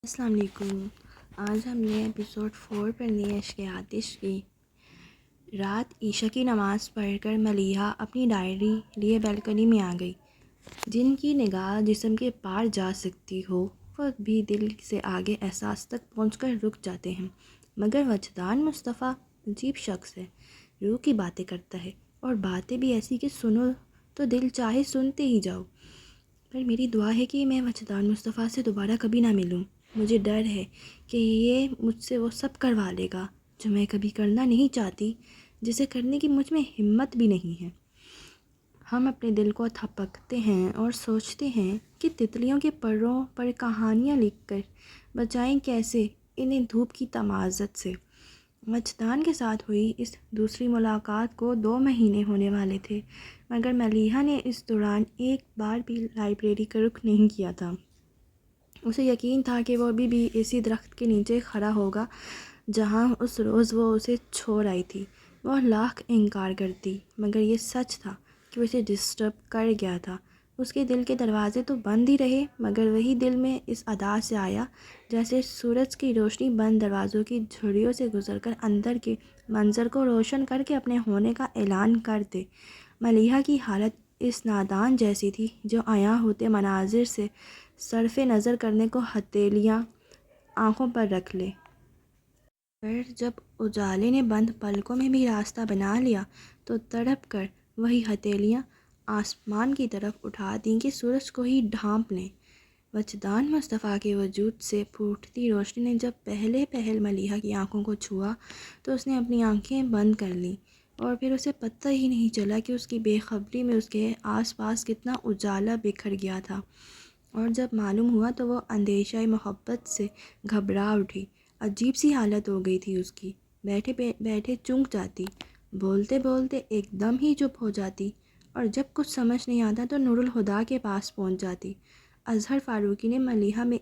السلام علیکم۔ آج ہم نے ایپیسوڈ 4 پڑھنی ہے عشق آتش کی۔ رات عشاء کی نماز پڑھ کر ملیحہ اپنی ڈائری لیے بالکنی میں آ گئی۔ جن کی نگاہ جسم کے پار جا سکتی ہو وہ بھی دل سے آگے احساس تک پہنچ کر رک جاتے ہیں، مگر وجدان مصطفیٰ عجیب شخص ہے، روح کی باتیں کرتا ہے، اور باتیں بھی ایسی کہ سنو تو دل چاہے سنتے ہی جاؤ۔ پر میری دعا ہے کہ میں وجدان مصطفیٰ سے دوبارہ کبھی نہ ملوں۔ مجھے ڈر ہے کہ یہ مجھ سے وہ سب کروا لے گا جو میں کبھی کرنا نہیں چاہتی، جسے کرنے کی مجھ میں ہمت بھی نہیں ہے۔ ہم اپنے دل کو تھپکتے ہیں اور سوچتے ہیں کہ تتلیوں کے پروں پر کہانیاں لکھ کر بچائیں کیسے انہیں دھوپ کی تمازت سے۔ وجدان کے ساتھ ہوئی اس دوسری ملاقات کو 2 مہینے ہونے والے تھے، مگر ملیحہ نے اس دوران ایک بار بھی لائبریری کا رخ نہیں کیا تھا۔ اسے یقین تھا کہ وہ ابھی بھی اسی درخت کے نیچے کھڑا ہوگا جہاں اس روز وہ اسے چھوڑ آئی تھی۔ وہ لاکھ انکار کرتی، مگر یہ سچ تھا کہ وہ اسے ڈسٹرب کر گیا تھا۔ اس کے دل کے دروازے تو بند ہی رہے، مگر وہی دل میں اس ادا سے آیا جیسے سورج کی روشنی بند دروازوں کی جھڑیوں سے گزر کر اندر کے منظر کو روشن کر کے اپنے ہونے کا اعلان کر دے۔ ملیحہ کی حالت اس نادان جیسی تھی جو عیاں ہوتے مناظر سے صرف نظر کرنے کو ہتھیلیاں آنکھوں پر رکھ لے۔ پر جب اجالے نے بند پلکوں میں بھی راستہ بنا لیا تو تڑپ کر وہی ہتھیلیاں آسمان کی طرف اٹھا دیں کہ سورج کو ہی ڈھانپ لیں۔ وجدان مصطفیٰ کے وجود سے پھوٹتی روشنی نے جب پہل ملیحہ کی آنکھوں کو چھوا تو اس نے اپنی آنکھیں بند کر لیں، اور پھر اسے پتہ ہی نہیں چلا کہ اس کی بے خبری میں اس کے آس پاس کتنا اجالا بکھر گیا تھا۔ اور جب معلوم ہوا تو وہ اندیشہ محبت سے گھبرا اٹھی۔ عجیب سی حالت ہو گئی تھی اس کی، بیٹھے بیٹھے چونک جاتی، بولتے بولتے ایک دم ہی چپ ہو جاتی، اور جب کچھ سمجھ نہیں آتا تو نور الہدیٰ کے پاس پہنچ جاتی۔ اظہر فاروقی نے ملیحہ میں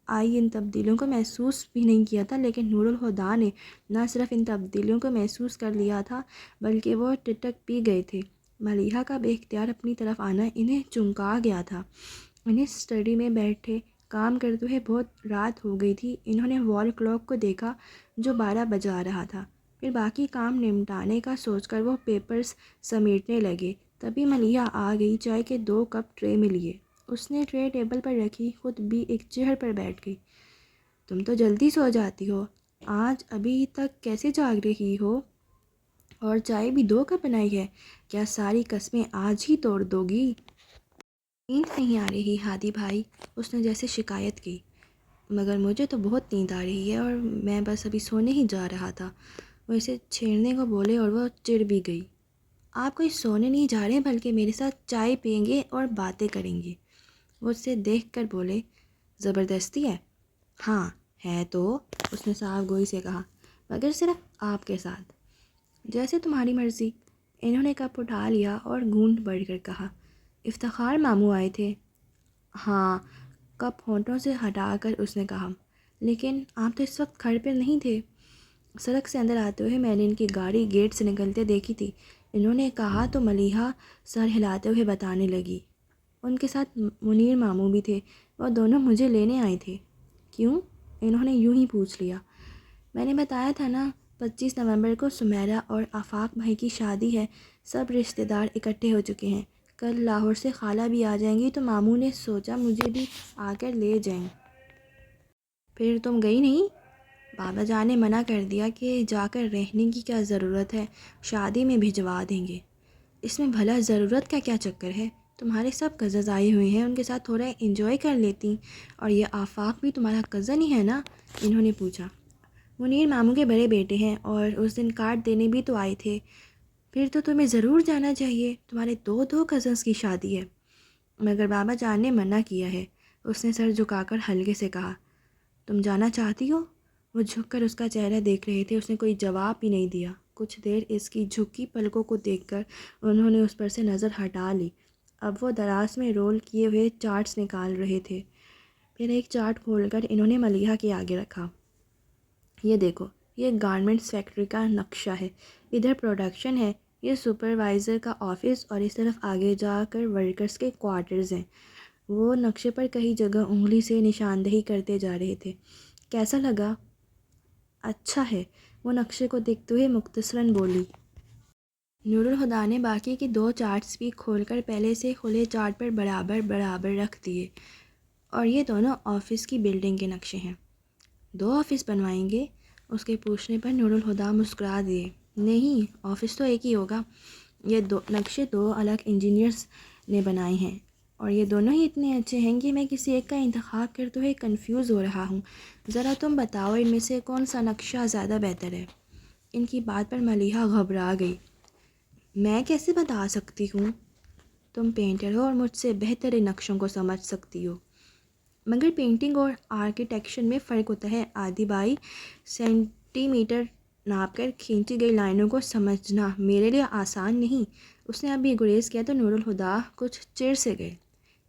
آئی ان تبدیلیوں کو محسوس بھی نہیں کیا تھا، لیکن نور الہدیٰ نے نہ صرف ان تبدیلیوں کو محسوس کر لیا تھا بلکہ وہ ٹٹک بھی گئے تھے۔ ملیحہ کا بے اختیار اپنی طرف آنا انہیں چونکا گیا تھا۔ انہیں اسٹڈی میں بیٹھے کام کرتے ہوئے بہت رات ہو گئی تھی۔ انہوں نے وال کلاک کو دیکھا جو 12 بجا رہا تھا، پھر باقی کام نمٹانے کا سوچ کر وہ پیپرز سمیٹنے لگے۔ تبھی ملیحہ آ گئی، چائے کے 2 کپ ٹرے میں لیے۔ اس نے ٹرے ٹیبل پر رکھی، خود بھی ایک چیئر پر بیٹھ گئی۔ تم تو جلدی سو جاتی ہو، آج ابھی تک کیسے جاگ رہی ہو؟ اور چائے بھی 2 کپ بنائی ہے، کیا ساری قسمیں آج ہی توڑ دو گی؟ نیند نہیں آ رہی ہادی بھائی، اس نے جیسے شکایت کی، مگر مجھے تو بہت نیند آ رہی ہے اور میں بس ابھی سونے ہی جا رہا تھا۔ وہ اسے چھیڑنے کو بولے اور وہ چڑ بھی گئی۔ آپ کوئی سونے نہیں جا رہے بلکہ میرے ساتھ چائے پئیں گے اور باتیں کریں گے۔ وہ اسے دیکھ کر بولے، زبردستی ہے؟ ہاں ہے تو، اس نے صاف گوئی سے کہا، مگر صرف آپ کے ساتھ۔ جیسے تمہاری مرضی۔ انہوں نے کپ اٹھا لیا اور گھونٹ بڑھ کر کہا، افتخار ماموں آئے تھے؟ ہاں، کپ ہونٹوں سے ہٹا کر اس نے کہا، لیکن آپ تو اس وقت گھر پہ نہیں تھے۔ سڑک سے اندر آتے ہوئے میں نے ان کی گاڑی گیٹ سے نکلتے دیکھی تھی، انہوں نے کہا تو ملیحہ سر ہلاتے ہوئے بتانے لگی۔ ان کے ساتھ منیر ماموں بھی تھے، وہ دونوں مجھے لینے آئے تھے۔ کیوں؟ انہوں نے یوں ہی پوچھ لیا۔ میں نے بتایا تھا نا، 25 نومبر کو سمیرہ اور آفاق بھائی کی شادی ہے، سب رشتہ دار اکٹھے ہو چکے ہیں، کل لاہور سے خالہ بھی آ جائیں گی تو ماموں نے سوچا مجھے بھی آ کر لے جائیں۔ پھر تم گئی نہیں؟ بابا جان نے منع کر دیا کہ جا کر رہنے کی کیا ضرورت ہے، شادی میں بھجوا دیں گے۔ اس میں بھلا ضرورت کا کیا چکر ہے؟ تمہارے سب کزنز آئے ہوئے ہیں، ان کے ساتھ تھوڑا انجوائے کر لیتی، اور یہ آفاق بھی تمہارا کزن ہی ہے نا؟ انہوں نے پوچھا۔ منیر ماموں کے بڑے بیٹے ہیں اور اس دن کارڈ دینے بھی تو آئے تھے۔ پھر تو تمہیں ضرور جانا چاہیے، تمہارے دو کزنز کی شادی ہے۔ مگر بابا جان نے منع کیا ہے، اس نے سر جھکا کر ہلکے سے کہا۔ تم جانا چاہتی ہو؟ وہ جھک کر اس کا چہرہ دیکھ رہے تھے، اس نے کوئی جواب بھی نہیں دیا۔ کچھ دیر اس کی جھکی پلکوں کو دیکھ کر انہوں نے اس پر سے نظر ہٹا لی۔ اب وہ دراز میں رول کیے ہوئے چارٹس نکال رہے تھے۔ پھر ایک چارٹ کھول کر انہوں نے ملیحہ کے آگے رکھا۔ یہ دیکھو، یہ گارمنٹس فیکٹری کا نقشہ ہے، ادھر پروڈکشن ہے، یہ سپروائزر کا آفس، اور اس طرف آگے جا کر ورکرز کے کوارٹرز ہیں۔ وہ نقشے پر کئی جگہ انگلی سے نشاندہی کرتے جا رہے تھے۔ کیسا لگا؟ اچھا ہے، وہ نقشے کو دیکھتے ہوئے مختصراً بولی۔ نور الہدیٰ نے باقی کے 2 چارٹس بھی کھول کر پہلے سے کھلے چارٹ پر برابر برابر رکھ دیے۔ اور یہ دونوں آفس کی بلڈنگ کے نقشے ہیں۔ 2 آفس بنوائیں گے؟ اس کے پوچھنے پر نور الہدیٰ مسکرا دیے۔ نہیں، آفس تو ایک ہی ہوگا۔ یہ نقشے 2 الگ انجینئرز نے بنائے ہیں، اور یہ دونوں ہی اتنے اچھے ہیں کہ میں کسی ایک کا انتخاب کرتے ہوئے کنفیوز ہو رہا ہوں۔ ذرا تم بتاؤ ان میں سے کون سا نقشہ زیادہ بہتر ہے؟ ان کی بات پر ملیحہ گھبرا گئی۔ میں کیسے بتا سکتی ہوں؟ تم پینٹر ہو اور مجھ سے بہتر ان نقشوں کو سمجھ سکتی ہو۔ مگر پینٹنگ اور آرکیٹیکچر میں فرق ہوتا ہے آدی بائی۔ سینٹی میٹر ناپ کر کھینچی گئی لائنوں کو سمجھنا میرے لیے آسان نہیں۔ اس نے ابھی گریز کیا تو نور الہدیٰ کچھ چڑ سے گئے۔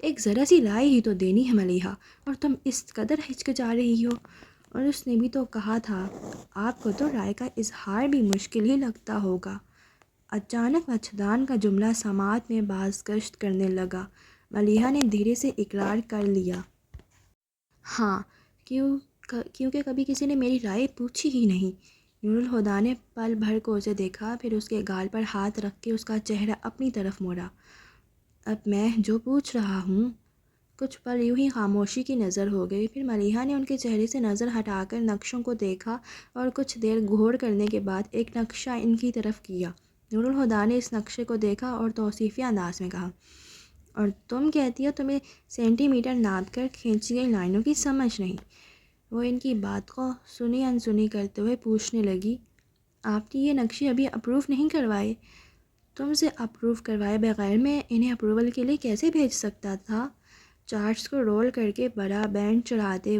ایک ذرا سی رائے ہی تو دینی ہے ملیحہ، اور تم اس قدر ہچکچا رہی ہو۔ اور اس نے بھی تو کہا تھا، آپ کو تو رائے کا اظہار بھی مشکل ہی لگتا ہوگا۔ اچانک وجدان کا جملہ سماعت میں بازگشت کرنے لگا۔ ملیحہ نے دھیرے سے اقرار کر لیا۔ ہاں، کیونکہ کبھی کسی نے میری رائے پوچھی ہی نہیں۔ نور الہدیٰ نے پل بھر کو اسے دیکھا، پھر اس کے گال پر ہاتھ رکھ کے اس کا چہرہ اپنی طرف موڑا۔ اب میں جو پوچھ رہا ہوں۔ کچھ پل یوں ہی خاموشی کی نظر ہو گئی، پھر ملیحہ نے ان کے چہرے سے نظر ہٹا کر نقشوں کو دیکھا اور کچھ دیر غور کرنے کے بعد ایک نقشہ ان کی طرف کیا۔ نور الہدیٰ نے اس نقشے کو دیکھا اور توصیفی انداز میں کہا، اور تم کہتی ہو تمہیں سینٹی میٹر ناپ کر کھینچی گئی لائنوں کی سمجھ نہیں؟ وہ ان کی بات کو سنی انسنی کرتے ہوئے پوچھنے لگی، آپ نے یہ نقشے ابھی اپروو نہیں کروائے؟ تم سے اپروو کروائے بغیر میں انہیں اپروول کے لیے کیسے بھیج سکتا تھا؟ چارٹس کو رول کر کے ربر بینڈ چڑھاتے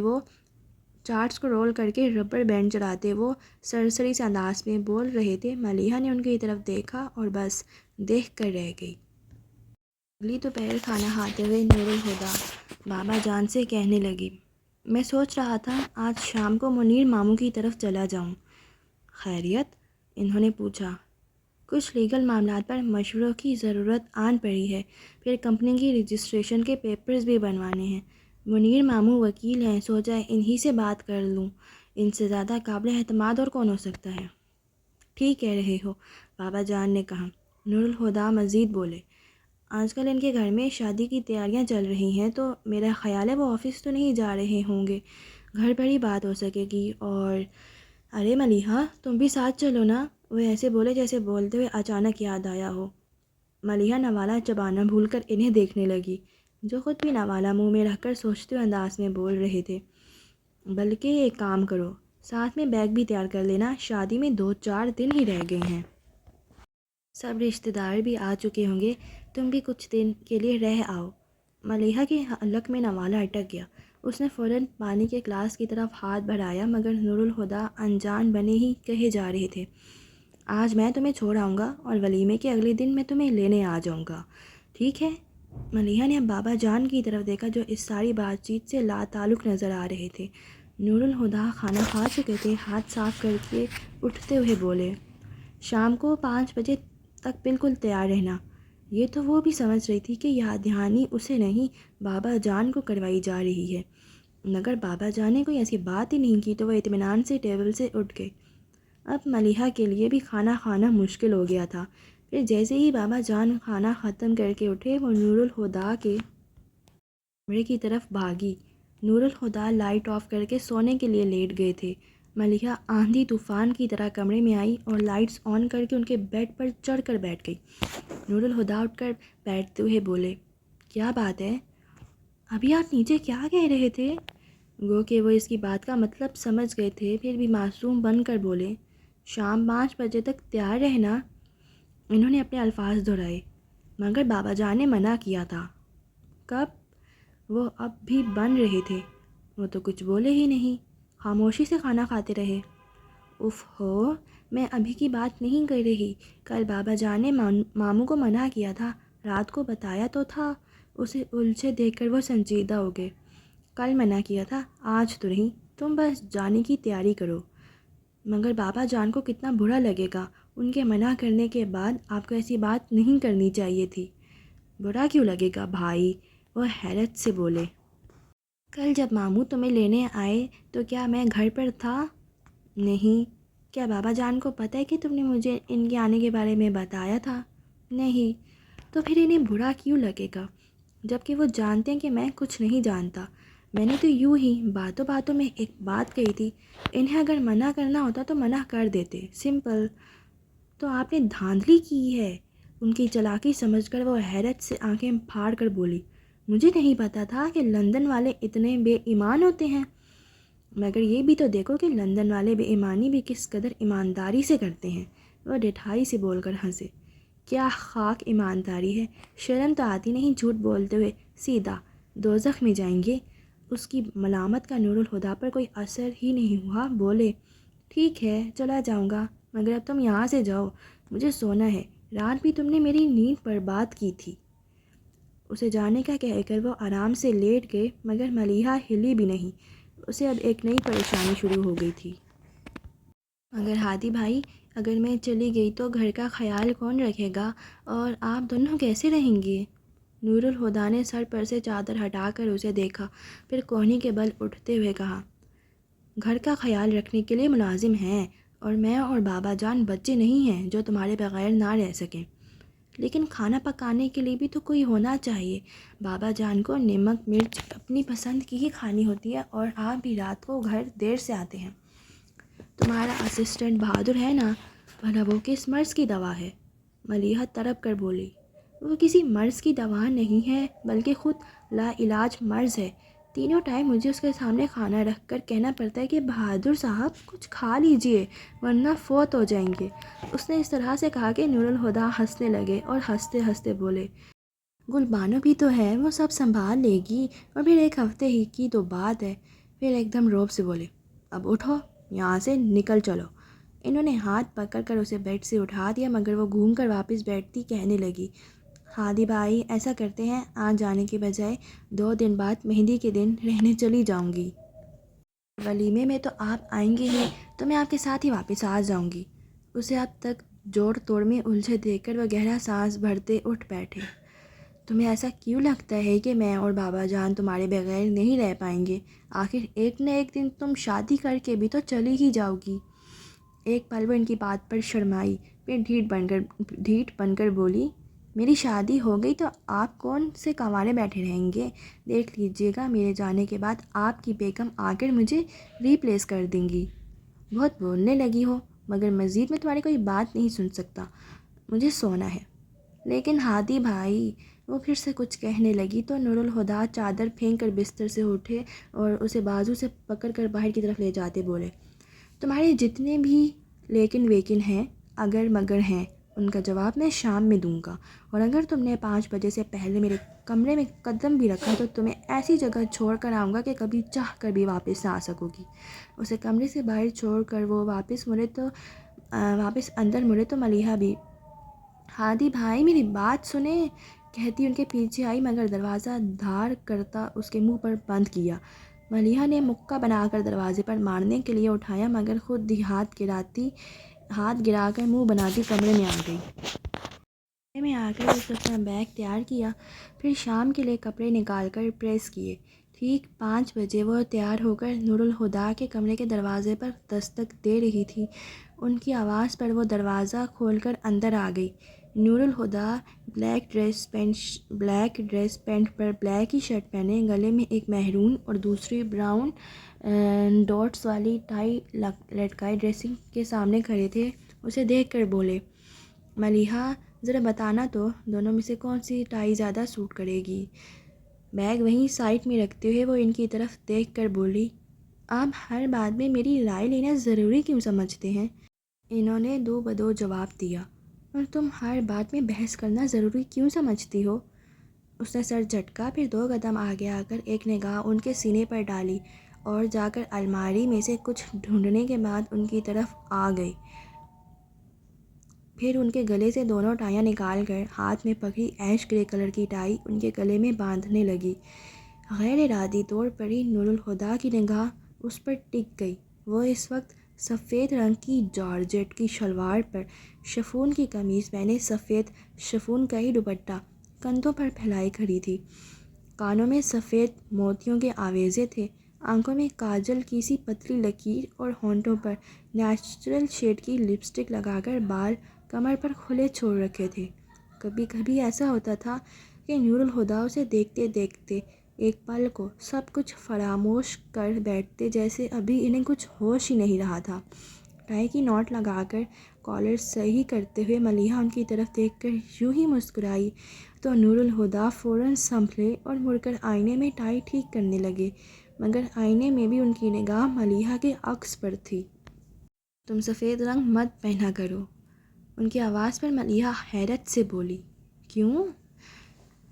وہ سرسری سے انداز میں بول رہے تھے۔ ملیحہ نے ان کی طرف دیکھا اور بس دیکھ کر رہ گئی۔ اگلی دوپہر کھانا کھاتے ہوئے نور الہدیٰ بابا جان سے کہنے لگی، میں سوچ رہا تھا آج شام کو منیر ماموں کی طرف چلا جاؤں۔ خیریت؟ انہوں نے پوچھا۔ کچھ لیگل معاملات پر مشوروں کی ضرورت آن پڑی ہے، پھر کمپنی کی رجسٹریشن کے پیپرز بھی بنوانے ہیں۔ منیر ماموں وکیل ہیں، سوچا انہی سے بات کر لوں، ان سے زیادہ قابل اعتماد اور کون ہو سکتا ہے؟ ٹھیک کہہ رہے ہو، بابا جان نے کہا۔ نور الہدیٰ مزید بولے، آج کل ان کے گھر میں شادی کی تیاریاں چل رہی ہیں، تو میرا خیال ہے وہ آفس تو نہیں جا رہے ہوں گے، گھر پر ہی بات ہو سکے گی۔ اور ارے ملیحہ، تم بھی ساتھ چلو نا، وہ ایسے بولے جیسے بولتے ہوئے اچانک یاد آیا ہو۔ ملیحہ نوالہ چبانا بھول کر انہیں دیکھنے لگی، جو خود بھی نوالہ منہ میں رکھ کر سوچتے ہوئے انداز میں بول رہے تھے۔ بلکہ ایک کام کرو، ساتھ میں بیگ بھی تیار کر لینا، شادی میں 2-4 دن ہی رہ گئے ہیں۔ سب رشتہ دار بھی آ چکے ہوں گے، تم بھی کچھ دن کے لیے رہ آؤ۔ ملیحہ کے حلق میں نوالہ اٹک گیا۔ اس نے فوراً پانی کے گلاس کی طرف ہاتھ بڑھایا، مگر نور الہدیٰ انجان بنے ہی کہے جا رہے تھے، آج میں تمہیں چھوڑ آؤں گا اور ولیمے کے اگلے دن میں تمہیں لینے آ جاؤں گا، ٹھیک ہے؟ ملیحہ نے اب بابا جان کی طرف دیکھا، جو اس ساری بات چیت سے لا تعلق نظر آ رہے تھے۔ نور الہدیٰ کھانا کھا چکے تھے، ہاتھ صاف کر کے اٹھتے ہوئے بولے، شام کو 5 بجے تک بالکل تیار رہنا۔ یہ تو وہ بھی سمجھ رہی تھی کہ یاد دہانی اسے نہیں، بابا جان کو کروائی جا رہی ہے، مگر بابا جان نے کوئی ایسی بات ہی نہیں کی تو وہ اطمینان سے ٹیبل سے اٹھ گئے۔ اب ملیحہ کے لیے بھی کھانا کھانا مشکل ہو گیا تھا۔ پھر جیسے ہی بابا جان کھانا ختم کر کے اٹھے، وہ نور الہدیٰ کے کمرے کی طرف بھاگی۔ نور الہدیٰ لائٹ آف کر کے سونے کے لیے لیٹ گئے تھے۔ ملیحہ آندھی طوفان کی طرح کمرے میں آئی اور لائٹس آن کر کے ان کے بیڈ پر چڑھ کر بیٹھ گئی۔ نور الہدیٰ اٹھ کر بیٹھتے ہوئے بولے، کیا بات ہے؟ ابھی آپ نیچے کیا کہہ رہے تھے؟ گو کہ وہ اس کی بات کا مطلب سمجھ گئے تھے، پھر بھی معصوم بن کر بولے، شام 5 بجے تک تیار رہنا۔ انہوں نے اپنے الفاظ دہرائے، مگر بابا جان نے منع کیا تھا۔ کب؟ وہ اب بھی بن رہے تھے، وہ تو کچھ بولے ہی نہیں، خاموشی سے کھانا کھاتے رہے۔ اف ہو، میں ابھی کی بات نہیں کر رہی، کل بابا جان نے ماموں کو منع کیا تھا، رات کو بتایا تو تھا۔ اسے الجھے دیکھ کر وہ سنجیدہ ہو گئے۔ کل منع کیا تھا، آج تو نہیں، تم بس جانے کی تیاری کرو۔ مگر بابا جان کو کتنا برا لگے گا، ان کے منع کرنے کے بعد آپ کو ایسی بات نہیں کرنی چاہیے تھی۔ برا کیوں لگے گا بھائی؟ وہ حیرت سے بولے، کل جب ماموں تمہیں لینے آئے تو کیا میں گھر پر تھا؟ نہیں۔ کیا بابا جان کو پتہ ہے کہ تم نے مجھے ان کے آنے کے بارے میں بتایا تھا؟ نہیں۔ تو پھر انہیں برا کیوں لگے گا جب کہ وہ جانتے ہیں کہ میں کچھ نہیں جانتا؟ میں نے تو یوں ہی باتوں باتوں میں ایک بات کہی تھی، انہیں اگر منع کرنا ہوتا تو منع کر دیتے، سمپل۔ تو آپ نے دھاندلی کی ہے؟ ان کی چالاکی سمجھ کر وہ حیرت سے آنکھیں پھاڑ کر بولی، مجھے نہیں پتہ تھا کہ لندن والے اتنے بے ایمان ہوتے ہیں۔ مگر یہ بھی تو دیکھو کہ لندن والے بے ایمانی بھی کس قدر ایمانداری سے کرتے ہیں۔ وہ ڈٹھائی سے بول کر ہنسے، کیا خاک ایمانداری ہے، شرم تو آتی نہیں جھوٹ بولتے ہوئے، سیدھا دوزخ میں جائیں گے۔ اس کی ملامت کا نور الہدیٰ پر کوئی اثر ہی نہیں ہوا، بولے، ٹھیک ہے چلا جاؤں گا، مگر اب تم یہاں سے جاؤ، مجھے سونا ہے، رات بھی تم نے میری نیند پر بات کی تھی۔ اسے جانے کا کہہ کر وہ آرام سے لیٹ گئے، مگر ملیحہ ہلی بھی نہیں۔ اسے اب ایک نئی پریشانی شروع ہو گئی تھی۔ مگر ہادی بھائی، اگر میں چلی گئی تو گھر کا خیال کون رکھے گا، اور آپ دونوں کیسے رہیں گے؟ نور الہدیٰ نے سر پر سے چادر ہٹا کر اسے دیکھا، پھر کوہنی کے بل اٹھتے ہوئے کہا، گھر کا خیال رکھنے کے لیے ملازم ہیں، اور میں اور بابا جان بچے نہیں ہیں جو تمہارے بغیر نہ رہ سکیں۔ لیکن کھانا پکانے کے لیے بھی تو کوئی ہونا چاہیے۔ بابا جان کو نمک مرچ اپنی پسند کی ہی کھانی ہوتی ہے، اور آپ بھی رات کو گھر دیر سے آتے ہیں۔ تمہارا اسسٹنٹ بہادر ہے نا، بھلا وہ کس مرض کی دوا ہے؟ ملیحہ تڑپ کر بولی، وہ کسی مرض کی دوا نہیں ہے، بلکہ خود لا علاج مرض ہے۔ تینوں ٹائم مجھے اس کے سامنے کھانا رکھ کر کہنا پڑتا ہے کہ بہادر صاحب کچھ کھا لیجئے ورنہ فوت ہو جائیں گے۔ اس نے اس طرح سے کہا کہ نور الہدیٰ ہنسنے لگے، اور ہنستے ہنستے بولے، گل بانو بھی تو ہے، وہ سب سنبھال لے گی، اور پھر ایک ہفتے ہی کی تو بات ہے۔ پھر ایک دم روب سے بولے، اب اٹھو، یہاں سے نکل چلو۔ انہوں نے ہاتھ پکڑ کر اسے بیڈ سے اٹھا دیا، مگر وہ گھوم کر واپس بیٹھتی کہنے لگی، ہادی بھائی ایسا کرتے ہیں، آج جانے کے بجائے 2 دن بعد مہندی کے دن رہنے چلی جاؤں گی۔ ولیمے میں تو آپ آئیں گے ہی، تو میں آپ کے ساتھ ہی واپس آ جاؤں گی۔ اسے اب تک جوڑ توڑ میں الجھے دیکھ کر وہ گہرا سانس بھرتے اٹھ بیٹھے۔ تمہیں ایسا کیوں لگتا ہے کہ میں اور بابا جان تمہارے بغیر نہیں رہ پائیں گے؟ آخر ایک نہ ایک دن تم شادی کر کے بھی تو چلی ہی جاؤ گی۔ ایک پل وہ ان کی بات پر شرمائی، پھر ڈھیٹ بن کر بولی، میری شادی ہو گئی تو آپ کون سے کنوارے بیٹھے رہیں گے؟ دیکھ لیجئے گا میرے جانے کے بعد آپ کی بیگم آ کر مجھے ریپلیس کر دیں گی۔ بہت بولنے لگی ہو، مگر مزید میں تمہاری کوئی بات نہیں سن سکتا، مجھے سونا ہے۔ لیکن ہادی بھائی، وہ پھر سے کچھ کہنے لگی تو نور الہدیٰ چادر پھینک کر بستر سے اٹھے اور اسے بازو سے پکڑ کر باہر کی طرف لے جاتے بولے، تمہارے جتنے بھی لیکن ویکن ہیں، اگر مگر ہیں، ان کا جواب میں شام میں دوں گا، اور اگر تم نے 5 بجے سے پہلے میرے کمرے میں قدم بھی رکھا تو تمہیں ایسی جگہ چھوڑ کر آؤں گا کہ کبھی چاہ کر بھی واپس نہ آ سکو گی۔ اسے کمرے سے باہر چھوڑ کر وہ واپس اندر مڑے تو ملیحہ بھی، ہادی بھائی میری بات سنیں، کہتی ان کے پیچھے آئی، مگر دروازہ دھاڑ کرتا اس کے منہ پر بند کیا۔ ملیحہ نے مکہ بنا کر دروازے پر مارنے کے لیے اٹھایا، مگر خود ہی ہاتھ گرا کر منہ بناتی کمرے میں آ گئی۔ کمرے میں آ کر اس نے اپنا بیگ تیار کیا، پھر شام کے لیے کپڑے نکال کر پریس کیے۔ ٹھیک 5 بجے وہ تیار ہو کر نور الہدیٰ کے کمرے کے دروازے پر دستک دے رہی تھی۔ ان کی آواز پر وہ دروازہ کھول کر اندر آ گئی۔ نور الہدیٰ بلیک ڈریس پینٹ پر بلیک ہی شرٹ پہنے، گلے میں ایک میرون اور دوسری براؤن ڈاٹس والی ٹائی لٹکائے ڈریسنگ کے سامنے کھڑے تھے۔ اسے دیکھ کر بولے، ملیحہ ذرا بتانا تو دونوں میں سے کون سی ٹائی زیادہ سوٹ کرے گی؟ بیگ وہیں سائڈ میں رکھتے ہوئے وہ ان کی طرف دیکھ کر بولی، آپ ہر بات میں میری رائے لینا ضروری کیوں سمجھتے ہیں؟ انہوں نے دو بدو جواب دیا، اور تم ہر بات میں بحث کرنا ضروری کیوں سمجھتی ہو؟ اس نے سر جھٹکا، پھر 2 قدم آگے آ کر ایک نگاہ ان کے سینے پر ڈالی، اور جا کر الماری میں سے کچھ ڈھونڈنے کے بعد ان کی طرف آ گئی۔ پھر ان کے گلے سے دونوں ٹائیاں نکال کر ہاتھ میں پکڑی ایش گرے کلر کی ٹائی ان کے گلے میں باندھنے لگی۔ غیر ارادی طور پر ہی نور الہدیٰ کی نگاہ اس پر ٹک گئی۔ وہ اس وقت سفید رنگ کی جارجٹ کی شلوار پر شفون کی قمیض پہنے، سفید شفون کا ہی دوپٹہ کندھوں پر پھیلائے کھڑی تھی۔ کانوں میں سفید موتیوں کے آویزے تھے، آنکھوں میں کاجل کی سی پتلی لکیر اور ہونٹوں پر نیچرل شیڈ کی لپسٹک لگا کر بال کمر پر کھلے چھوڑ رکھے تھے۔ کبھی کبھی ایسا ہوتا تھا کہ نور الہدیٰ اسے دیکھتے دیکھتے ایک پل کو سب کچھ فراموش کر بیٹھتے، جیسے ابھی انہیں کچھ ہوش ہی نہیں رہا تھا۔ ٹائی کی نوٹ لگا کر کالر صحیح کرتے ہوئے ملیحہ ان کی طرف دیکھ کر یوں ہی مسکرائی تو نور الہدیٰ فوراً سنبھلے اور مڑ کر آئینے میں ٹائی ٹھیک کرنے لگے، مگر آئینے میں بھی ان کی نگاہ ملیحہ کے عکس پر تھی۔ تم سفید رنگ مت پہنا کرو، ان کی آواز پر ملیحہ حیرت سے بولی۔ کیوں؟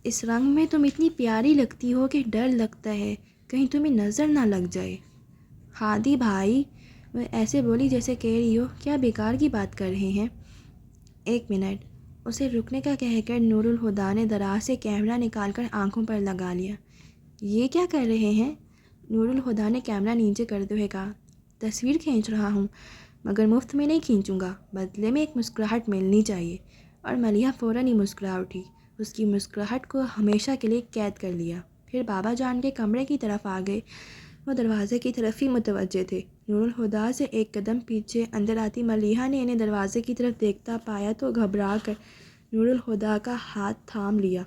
اس رنگ میں تم اتنی پیاری لگتی ہو کہ ڈر لگتا ہے کہیں تمہیں نظر نہ لگ جائے۔ ہادی بھائی، وہ ایسے بولی جیسے کہہ رہی ہو کیا بیکار کی بات کر رہے ہیں۔ ایک منٹ، اسے رکنے کا کہہ کر نور الہدیٰ نے دراز سے کیمرہ نکال کر آنکھوں پر لگا لیا۔ یہ کیا کر رہے ہیں؟ نور الہدیٰ نے کیمرہ نیچے کرتے ہوئے کہا۔ تصویر کھینچ رہا ہوں، مگر مفت میں نہیں کھینچوں گا، بدلے میں ایک مسکراہٹ ملنی چاہیے۔ اور ملیحہ فوراً ہی مسکرا اٹھی، اس کی مسکراہٹ کو ہمیشہ کے لیے قید کر لیا۔ پھر بابا جان کے کمرے کی طرف آ گئے، وہ دروازے کی طرف ہی متوجہ تھے۔ نور الہدیٰ سے ایک قدم پیچھے اندر آتی ملیحہ نے انہیں دروازے کی طرف دیکھتا پایا تو گھبرا کر نور الہدیٰ کا ہاتھ تھام لیا۔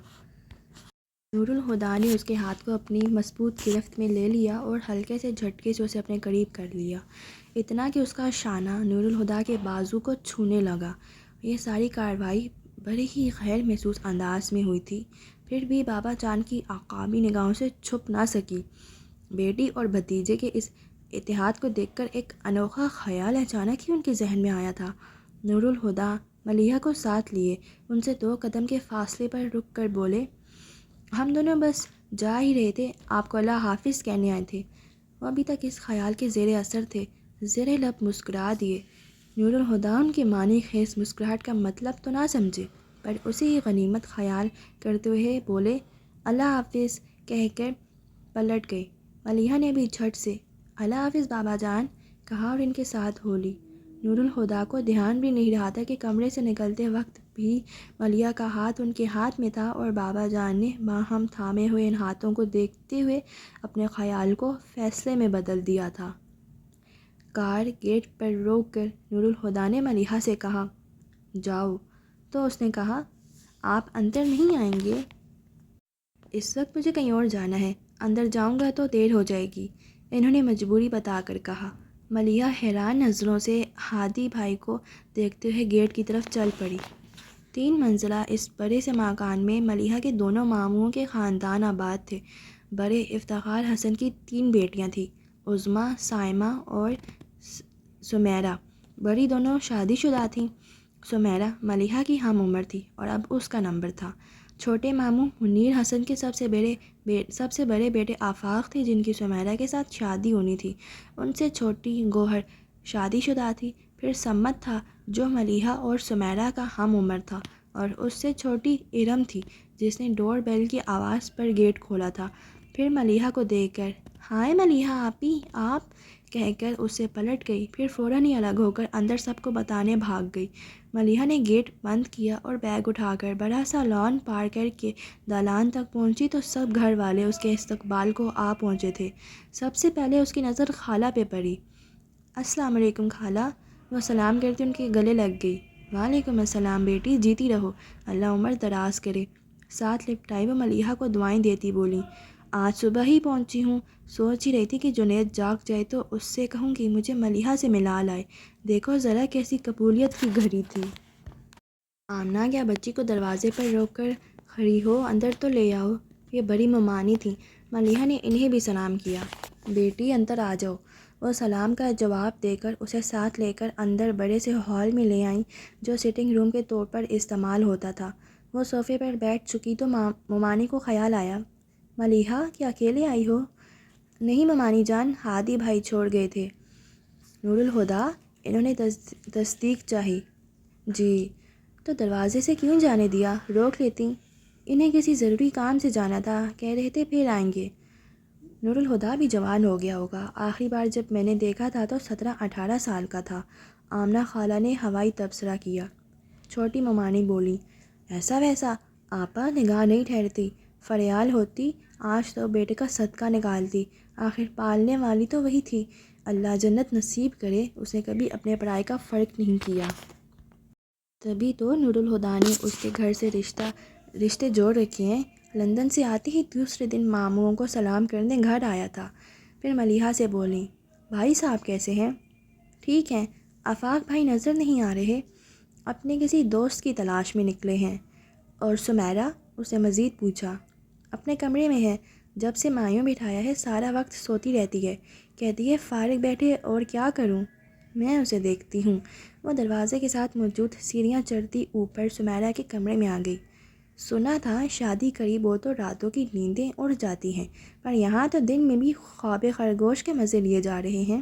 نور الہدیٰ نے اس کے ہاتھ کو اپنی مضبوط گرفت میں لے لیا اور ہلکے سے جھٹکے سے اسے اپنے قریب کر لیا، اتنا کہ اس کا شانہ نور الہدیٰ کے بازو کو چھونے لگا۔ یہ ساری کارروائی بڑے ہی غیر محسوس انداز میں ہوئی تھی، پھر بھی بابا جان کی عقابی نگاہوں سے چھپ نہ سکی۔ بیٹی اور بھتیجے کے اس اتحاد کو دیکھ کر ایک انوکھا خیال اچانک ہی ان کے ذہن میں آیا تھا۔ نور الہدیٰ ملیحہ کو ساتھ لیے ان سے 2 قدم کے فاصلے پر رک کر بولے، ہم دونوں بس جا ہی رہے تھے، آپ کو اللہ حافظ کہنے آئے تھے۔ وہ ابھی تک اس خیال کے زیر اثر تھے، زیر لب مسکرا دیے۔ نور الہدیٰ ان کی معنی خیز مسکراہٹ کا مطلب تو نہ سمجھے، پر اسے ہی غنیمت خیال کرتے ہوئے بولے، اللہ حافظ کہہ کر پلٹ گئے۔ ملیحہ نے بھی جھٹ سے اللہ حافظ بابا جان کہا اور ان کے ساتھ ہو لی۔ نور الہدیٰ کو دھیان بھی نہیں رہا تھا کہ کمرے سے نکلتے وقت بھی ملیحہ کا ہاتھ ان کے ہاتھ میں تھا اور بابا جان نے باہم تھامے ہوئے ان ہاتھوں کو دیکھتے ہوئے اپنے خیال کو فیصلے میں بدل دیا تھا۔ کار گیٹ پر روک کر نور الہدیٰ نے ملیحہ سے کہا، جاؤ، تو اس نے کہا، آپ اندر نہیں آئیں گے؟ اس وقت مجھے کہیں اور جانا ہے، اندر جاؤں گا تو دیر ہو جائے گی، انہوں نے مجبوری بتا کر کہا۔ ملیحہ حیران نظروں سے ہادی بھائی کو دیکھتے ہوئے گیٹ کی طرف چل پڑی۔ 3 منزلہ اس بڑے سے مکان میں ملیحہ کے دونوں ماموں کے خاندان آباد تھے۔ بڑے افتخار حسن کی 3 بیٹیاں تھیں، عظمیٰ، صائمہ اور سمیرہ۔ بڑی دونوں شادی شدہ تھیں۔ سمیرہ ملیحہ کی ہم عمر تھی اور اب اس کا نمبر تھا۔ چھوٹے ماموں منیر حسن کے سب سے بڑے بیٹے آفاق تھے، جن کی سمیرہ کے ساتھ شادی ہونی تھی۔ ان سے چھوٹی گوہر شادی شدہ تھی۔ پھر سمت تھا جو ملیحہ اور سمیرہ کا ہم عمر تھا، اور اس سے چھوٹی ارم تھی جس نے ڈور بیل کی آواز پر گیٹ کھولا تھا۔ پھر ملیحہ کو دیکھ کر ہائے ملیحہ آپی، آپ کہہ کر اس سے پلٹ گئی، پھر فوراً ہی الگ ہو کر اندر سب کو بتانے بھاگ گئی۔ ملیحہ نے گیٹ بند کیا اور بیگ اٹھا کر بڑا سا لان پار کر کے دالان تک پہنچی تو سب گھر والے اس کے استقبال کو آ پہنچے تھے۔ سب سے پہلے اس کی نظر خالہ پہ پڑی۔ السلام علیکم خالہ، وہ سلام کرتی ان کے گلے لگ گئی۔ وعلیکم السلام بیٹی، جیتی رہو، اللہ عمر دراز کرے۔ ساتھ لپٹائی وہ ملیحہ کو دعائیں دیتی بولی، آج صبح ہی پہنچی ہوں، سوچ ہی رہی تھی کہ جنید جاگ جائے تو اس سے کہوں کہ مجھے ملیحہ سے ملا لائے، دیکھو ذرا کیسی قبولیت کی گھڑی تھی۔ آمنہ کیا بچی کو دروازے پر روک کر کھڑی ہو، اندر تو لے آؤ۔ یہ بڑی ممانی تھیں۔ ملیحہ نے انہیں بھی سلام کیا۔ بیٹی اندر آ جاؤ، وہ سلام کا جواب دے کر اسے ساتھ لے کر اندر بڑے سے ہال میں لے آئیں جو سٹنگ روم کے طور پر استعمال ہوتا تھا۔ وہ صوفے پر بیٹھ چکی تو ممانی کو خیال آیا، ملیحہ کیا اکیلے آئی ہو؟ نہیں ممانی جان، ہادی بھائی چھوڑ گئے تھے۔ نور الہدیٰ، انہوں نے تصدیق چاہی۔ جی، تو دروازے سے کیوں جانے دیا، روک لیتی، انہیں کسی ضروری کام سے جانا تھا، کہہ رہے تھے پھر آئیں گے۔ نور الہدیٰ بھی جوان ہو گیا ہوگا، آخری بار جب میں نے دیکھا تھا تو 17-18 سال کا تھا، آمنہ خالہ نے ہوائی تبصرہ کیا۔ چھوٹی ممانی بولی، ایسا ویسا آپا نگاہ نہیں ٹھہرتی، فریال ہوتی، آج تو بیٹے کا صدقہ نکالتی، آخر پالنے والی تو وہی تھی۔ اللہ جنت نصیب کرے، اس نے کبھی اپنے پرائے کا فرق نہیں کیا۔ تبھی تو نور الہدیٰ نے اس کے گھر سے رشتے جوڑ رکھے ہیں۔ لندن سے آتے ہی دوسرے دن ماموں کو سلام کرنے گھر آیا تھا۔ پھر ملیحہ سے بولیں، بھائی صاحب کیسے ہیں؟ ٹھیک ہیں۔ آفاق بھائی نظر نہیں آ رہے، اپنے کسی دوست کی تلاش میں نکلے ہیں۔ اور سمیرہ؟ اس نے مزید پوچھا۔ اپنے کمرے میں ہے، جب سے مایوں بٹھایا ہے سارا وقت سوتی رہتی ہے، کہتی ہے فارغ بیٹھے اور کیا کروں، میں اسے دیکھتی ہوں۔ وہ دروازے کے ساتھ موجود سیڑھیاں چڑھتی اوپر سمیرہ کے کمرے میں آ گئی۔ سنا تھا شادی قریب ہو تو راتوں کی نیندیں اڑ جاتی ہیں، پر یہاں تو دن میں بھی خواب خرگوش کے مزے لیے جا رہے ہیں،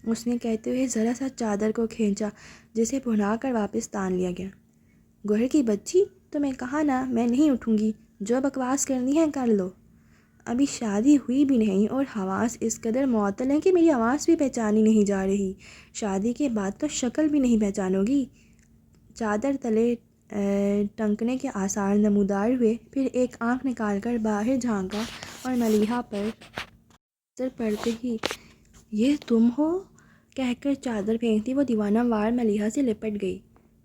اس نے کہتے ہوئے ذرا سا چادر کو کھینچا جسے بھنا کر واپس تان لیا گیا۔ گوہر کی بچی، تمہیں کہا نا میں نہیں اٹھوں گی، جو بکواس کرنی ہے کر لو۔ ابھی شادی ہوئی بھی نہیں اور حواس اس قدر معطل ہیں کہ میری آواز بھی پہچانی نہیں جا رہی۔ شادی کے بعد تو شکل بھی نہیں پہچانو گی۔ چادر تلے ٹنکنے کے آثار نمودار ہوئے، پھر ایک آنکھ نکال کر باہر جھانکا اور ملیحہ پر نظر پڑتے ہی یہ تم ہو کہہ کر چادر پھینکتی وہ دیوانہ وار ملیحہ سے لپٹ گئی۔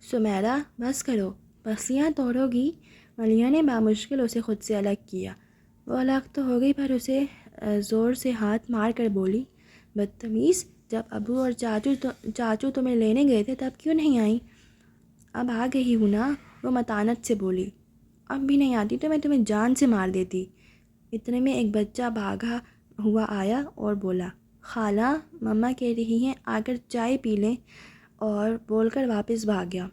سمیرہ بس کرو، پسلیاں توڑو گی۔ ملیحہ نے بامشکل اسے خود سے الگ کیا۔ وہ الگ تو ہو گئی پر اسے زور سے ہاتھ مار کر بولی، بدتمیز، جب ابو اور چاچو تمہیں لینے گئے تھے تب کیوں نہیں آئیں؟ اب آ گئی ہوں نا، وہ متانت سے بولی۔ اب بھی نہیں آتی تو میں تمہیں جان سے مار دیتی۔ اتنے میں ایک بچہ بھاگا ہوا آیا اور بولا، خالہ مما کہہ رہی ہیں آ کر چائے پی لیں، اور بول کر واپس بھاگ گیا۔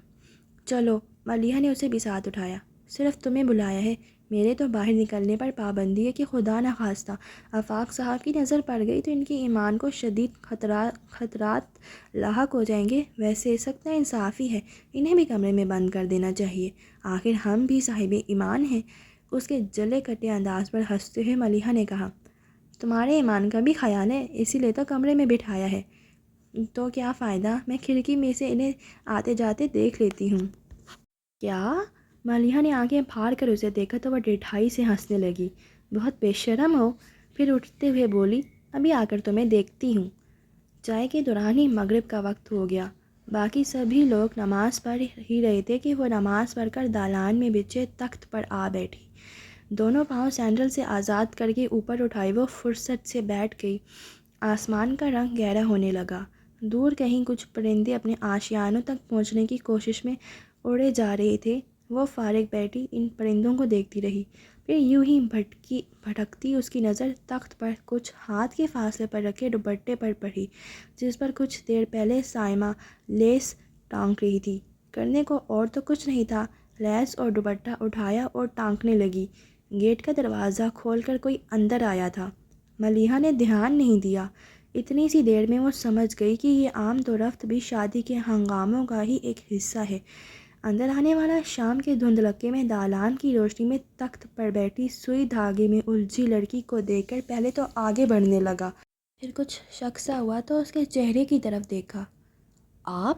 چلو، ملیحہ نے اسے بھی ساتھ اٹھایا، صرف تمہیں بلایا ہے، میرے تو باہر نکلنے پر پابندی ہے کہ خدا نخواستہ آفاق صاحب کی نظر پڑ گئی تو ان کے ایمان کو شدید خطرات لاحق ہو جائیں گے۔ ویسے سخت انصافی ہے، انہیں بھی کمرے میں بند کر دینا چاہیے، آخر ہم بھی صاحب ایمان ہیں۔ اس کے جلے کٹے انداز پر ہنستے ہوئے ملیحہ نے کہا، تمہارے ایمان کا بھی خیال ہے، اسی لیے تو کمرے میں بٹھایا ہے۔ تو کیا فائدہ، میں کھڑکی میں سے انہیں آتے جاتے دیکھ لیتی ہوں۔ کیا؟ ملیحہ نے آنکھیں پھاڑ کر اسے دیکھا تو وہ ڈٹھائی سے ہنسنے لگی، بہت بے شرم ہو۔ پھر اٹھتے ہوئے بولی، ابھی آ کر تمہیں دیکھتی ہوں۔ چائے کے دوران ہی مغرب کا وقت ہو گیا۔ باقی سبھی لوگ نماز پڑھ ہی رہے تھے کہ وہ نماز پڑھ کر دالان میں بچھے تخت پر آ بیٹھی۔ دونوں پاؤں سینڈل سے آزاد کر کے اوپر اٹھائے وہ فرصت سے بیٹھ گئی۔ آسمان کا رنگ گہرا ہونے لگا، دور کہیں کچھ پرندے اپنے آشیانوں تک پہنچنے کی کوشش میں اڑے جا رہے تھے۔ وہ فارغ بیٹھی ان پرندوں کو دیکھتی رہی، پھر یوں ہی بھٹکتی اس کی نظر تخت پر کچھ ہاتھ کے فاصلے پر رکھے دوپٹے پر پڑی، جس پر کچھ دیر پہلے صائمہ لیس ٹانک رہی تھی۔ کرنے کو اور تو کچھ نہیں تھا، لیس اور دوپٹہ اٹھایا اور ٹانکنے لگی۔ گیٹ کا دروازہ کھول کر کوئی اندر آیا تھا، ملیحہ نے دھیان نہیں دیا۔ اتنی سی دیر میں وہ سمجھ گئی کہ یہ آمد و رفت بھی شادی کے ہنگاموں کا ہی ایک حصہ ہے۔ اندر آنے والا شام کے دھندلکے میں دالان کی روشنی میں تخت پر بیٹھی سوئی دھاگے میں الجھی لڑکی کو دیکھ کر پہلے تو آگے بڑھنے لگا، پھر کچھ شک سا ہوا تو اس کے چہرے کی طرف دیکھا۔ آپ؟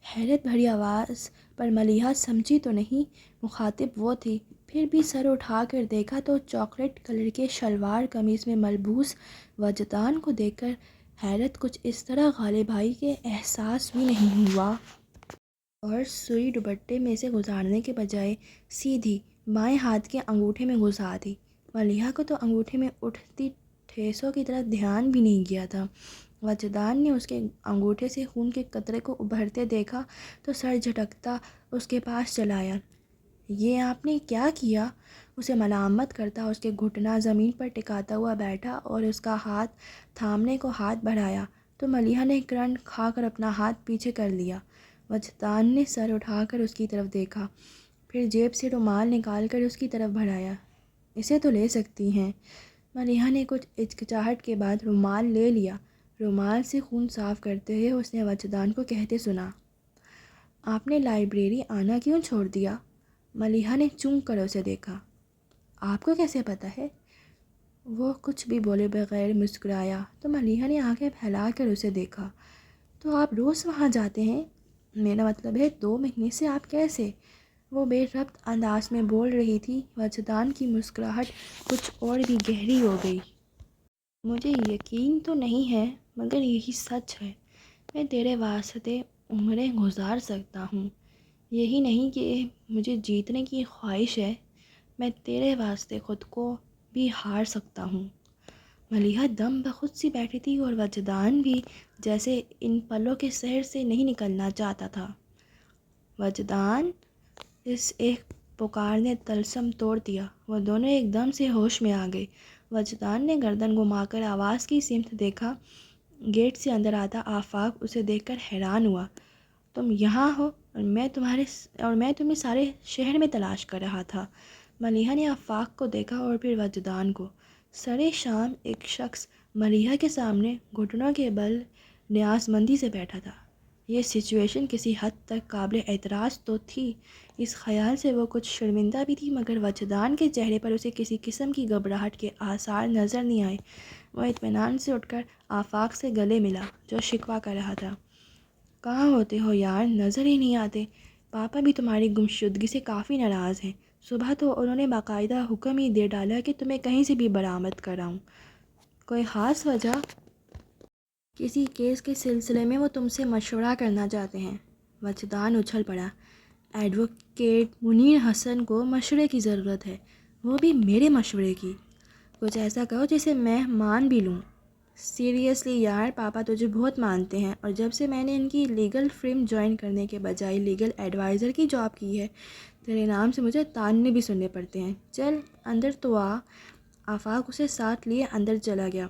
حیرت بھری آواز پر ملیحہ سمجھی تو نہیں مخاطب وہ تھی، پھر بھی سر اٹھا کر دیکھا تو چاکلیٹ کلر کے شلوار قمیض میں ملبوس وجدان کو دیکھ کر حیرت کچھ اس طرح غالب آئی کہ احساس بھی نہیں ہوا، اور سوئی دوپٹے میں سے گزارنے کے بجائے سیدھی بائیں ہاتھ کے انگوٹھے میں گھسا دی۔ ملیحہ کو تو انگوٹھے میں اٹھتی ٹھیسوں کی طرف دھیان بھی نہیں گیا تھا۔ وجدان نے اس کے انگوٹھے سے خون کے قطرے کو ابھرتے دیکھا تو سر جھٹکتا اس کے پاس چلا آیا۔ یہ آپ نے کیا کیا؟ اسے ملامت کرتا اس کے گھٹنا زمین پر ٹکاتا ہوا بیٹھا اور اس کا ہاتھ تھامنے کو ہاتھ بڑھایا تو ملیحہ نے کرنٹ کھا کر اپنا ہاتھ پیچھے کر لیا۔ وجدان نے سر اٹھا کر اس کی طرف دیکھا، پھر جیب سے رومال نکال کر اس کی طرف بڑھایا۔ اسے تو لے سکتی ہیں۔ ملیحہ نے کچھ ہچکچاہٹ کے بعد رومال لے لیا۔ رومال سے خون صاف کرتے ہوئے اس نے وجدان کو کہتے سنا، آپ نے لائبریری آنا کیوں چھوڑ دیا؟ ملیحہ نے چونک کر اسے دیکھا۔ آپ کو کیسے پتہ ہے؟ وہ کچھ بھی بولے بغیر مسکرایا تو ملیحہ نے آنکھیں پھیلا کر اسے دیکھا۔ تو آپ روز وہاں جاتے ہیں؟ میرا مطلب ہے 2 مہینے سے آپ کیسے؟ وہ بے ربط انداز میں بول رہی تھی۔ وجدان کی مسکراہٹ کچھ اور بھی گہری ہو گئی۔ مجھے یقین تو نہیں ہے مگر یہی سچ ہے۔ میں تیرے واسطے عمریں گزار سکتا ہوں۔ یہی نہیں کہ مجھے جیتنے کی خواہش ہے، میں تیرے واسطے خود کو بھی ہار سکتا ہوں۔ ملیحہ دم بخود سی بیٹھی تھی اور وجدان بھی جیسے ان پلوں کے سحر سے نہیں نکلنا چاہتا تھا۔ وجدان! اس ایک پکار نے طلسم توڑ دیا۔ وہ دونوں ایک دم سے ہوش میں آ گئے۔ وجدان نے گردن گھما کر آواز کی سمت دیکھا۔ گیٹ سے اندر آتا آفاق اسے دیکھ کر حیران ہوا۔ تم یہاں ہو اور میں تمہیں سارے شہر میں تلاش کر رہا تھا۔ ملیحہ نے آفاق کو دیکھا اور پھر وجدان کو۔ سرے شام ایک شخص ملیحہ کے سامنے گھٹنوں کے بل نیاز مندی سے بیٹھا تھا۔ یہ سچویشن کسی حد تک قابل اعتراض تو تھی۔ اس خیال سے وہ کچھ شرمندہ بھی تھی مگر وجدان کے چہرے پر اسے کسی قسم کی گھبراہٹ کے آثار نظر نہیں آئے۔ وہ اطمینان سے اٹھ کر آفاق سے گلے ملا جو شکوہ کر رہا تھا۔ کہاں ہوتے ہو یار، نظر ہی نہیں آتے۔ پاپا بھی تمہاری گمشدگی سے کافی ناراض ہیں۔ صبح تو انہوں نے باقاعدہ حکم ہی دے ڈالا کہ تمہیں کہیں سے بھی برآمد کراؤں۔ کوئی خاص وجہ؟ کسی کیس کے سلسلے میں وہ تم سے مشورہ کرنا چاہتے ہیں۔ وجدان اچھل پڑا۔ ایڈوکیٹ منیر حسن کو مشورے کی ضرورت ہے، وہ بھی میرے مشورے کی۔ کچھ ایسا کہو جسے میں مان بھی لوں۔ سیریسلی یار، پاپا تجھے بہت مانتے ہیں اور جب سے میں نے ان کی لیگل فرم جوائن کرنے کے بجائے لیگل ایڈوائزر کی جاب کی ہے، تیرے نام سے مجھے تانے بھی سننے پڑتے ہیں۔ چل اندر تو آ۔ آفاق اسے ساتھ لیے اندر چلا گیا۔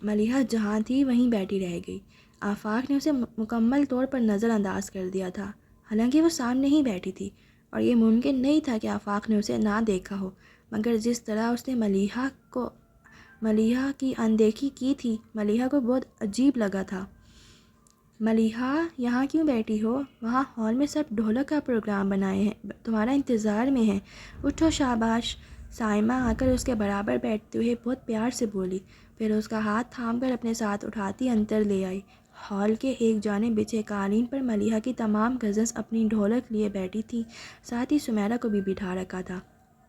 ملیحہ جہاں تھی وہیں بیٹھی رہ گئی۔ آفاق نے اسے مکمل طور پر نظر انداز کر دیا تھا، حالانکہ وہ سامنے ہی بیٹھی تھی اور یہ ممکن نہیں تھا کہ آفاق نے اسے نہ دیکھا ہو، مگر جس طرح اس نے ملیحہ کی اندیکھی کی تھی، ملیحہ کو بہت عجیب لگا تھا۔ ملیحہ یہاں کیوں بیٹھی ہو؟ وہاں ہال میں سب ڈھولک کا پروگرام بنائے ہیں، تمہارا انتظار میں ہیں۔ اٹھو شاباش۔ سائمہ آ کر اس کے برابر بیٹھتے ہوئے بہت پیار سے بولی، پھر اس کا ہاتھ تھام کر اپنے ساتھ اٹھاتی اندر لے آئی۔ ہال کے ایک جانب بچھے قالین پر ملیحہ کی تمام کزنز اپنی ڈھولک لیے بیٹھی تھیں، ساتھ ہی سمیرا کو بھی بٹھا رکھا تھا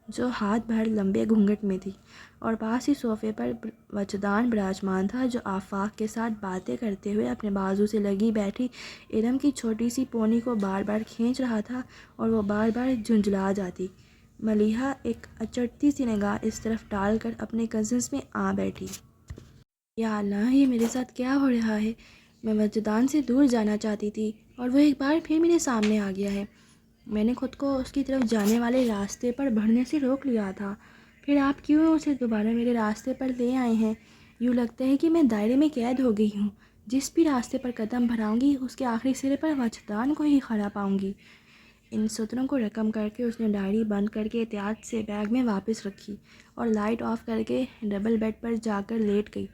جو ہاتھ بھر لمبے گھونگھٹ میں تھی، اور پاس ہی صوفے پر وجدان براجمان تھا جو آفاق کے ساتھ باتیں کرتے ہوئے اپنے بازو سے لگی بیٹھی ارم کی چھوٹی سی پونی کو بار بار کھینچ رہا تھا اور وہ بار بار جھنجھلا جاتی۔ ملیحہ ایک اچٹتی سی نگاہ اس طرف ڈال کر اپنے کزنز میں آ بیٹھی۔ یا اللہ، یہ میرے ساتھ کیا ہو رہا ہے؟ میں وجدان سے دور جانا چاہتی تھی اور وہ ایک بار پھر میرے سامنے آ گیا ہے۔ میں نے خود کو اس کی طرف جانے والے راستے پر بڑھنے سے روک لیا تھا، پھر آپ کیوں اسے دوبارہ میرے راستے پر لے آئے ہیں؟ یوں لگتا ہے کہ میں دائرے میں قید ہو گئی ہوں، جس بھی راستے پر قدم بڑھاؤں گی اس کے آخری سرے پر وجدان کو ہی کھڑا پاؤں گی۔ ان سطروں کو رقم کر کے اس نے ڈائری بند کر کے احتیاط سے بیگ میں واپس رکھی اور لائٹ آف کر کے ڈبل بیڈ پر جا کر لیٹ گئی،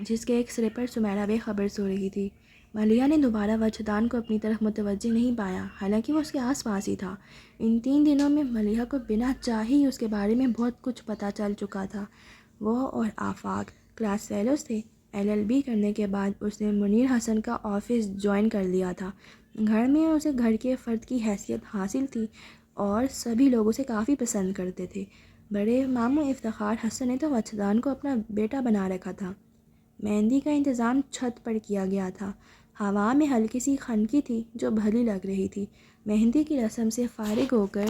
جس کے ایک سرے پر سمیرا بے خبر سو رہی تھی۔ ملیحہ نے دوبارہ وجدان کو اپنی طرف متوجہ نہیں پایا، حالانکہ وہ اس کے آس پاس ہی تھا۔ ان 3 دنوں میں ملیحہ کو بنا چاہے ہی اس کے بارے میں بہت کچھ پتہ چل چکا تھا۔ وہ اور آفاق کلاس فیلوز تھے۔ LLB کرنے کے بعد اس نے منیر حسن کا آفس جوائن کر لیا تھا۔ گھر میں اسے گھر کے فرد کی حیثیت حاصل تھی اور سبھی لوگ اسے کافی پسند کرتے تھے۔ بڑے ماموں افتخار حسن نے تو وجدان کو اپنا بیٹا بنا رکھا تھا۔ مہندی کا انتظام چھت پر کیا گیا تھا۔ ہوا میں ہلکی سی خنکی تھی جو بھلی لگ رہی تھی۔ مہندی کی رسم سے فارغ ہو کر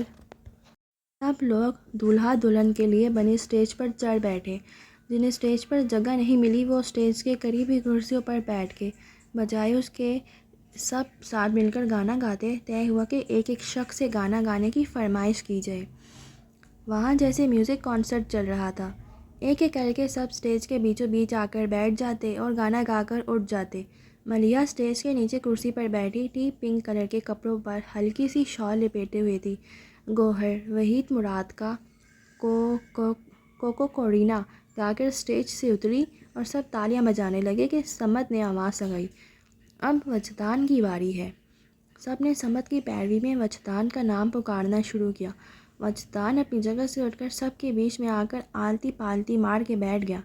سب لوگ دولہا دلہن کے لیے بنے اسٹیج پر چڑھ بیٹھے۔ جنہیں اسٹیج پر جگہ نہیں ملی وہ اسٹیج کے قریب ہی کرسیوں پر بیٹھ گئے۔ بجائے اس کے سب ساتھ مل کر گانا گاتے، طے ہوا کہ ایک ایک شخص سے گانا گانے کی فرمائش کی جائے۔ وہاں جیسے میوزک کنسرٹ چل رہا تھا۔ ایک ایک کر کے سب اسٹیج کے بیچوں بیچ آ کر بیٹھ جاتے اور گانا گا کر اٹھ جاتے۔ ملیحہ اسٹیج کے نیچے کرسی پر بیٹھی تھی، پنک کلر کے کپڑوں پر ہلکی سی شال لپیٹے ہوئے تھی۔ گوہر وحید مراد کا کوکو کورینا گا کر اسٹیج سے اتری اور سب تالیاں بجانے لگے کہ سمت نے آواز لگائی، اب وجدان کی باری ہے۔ سب نے سمت کی پیروی میں وجدان کا نام پکارنا شروع کیا۔ وجدان اپنی جگہ سے اٹھ کر سب کے بیچ میں آ کر آلتی پالتی مار کے بیٹھ گیا۔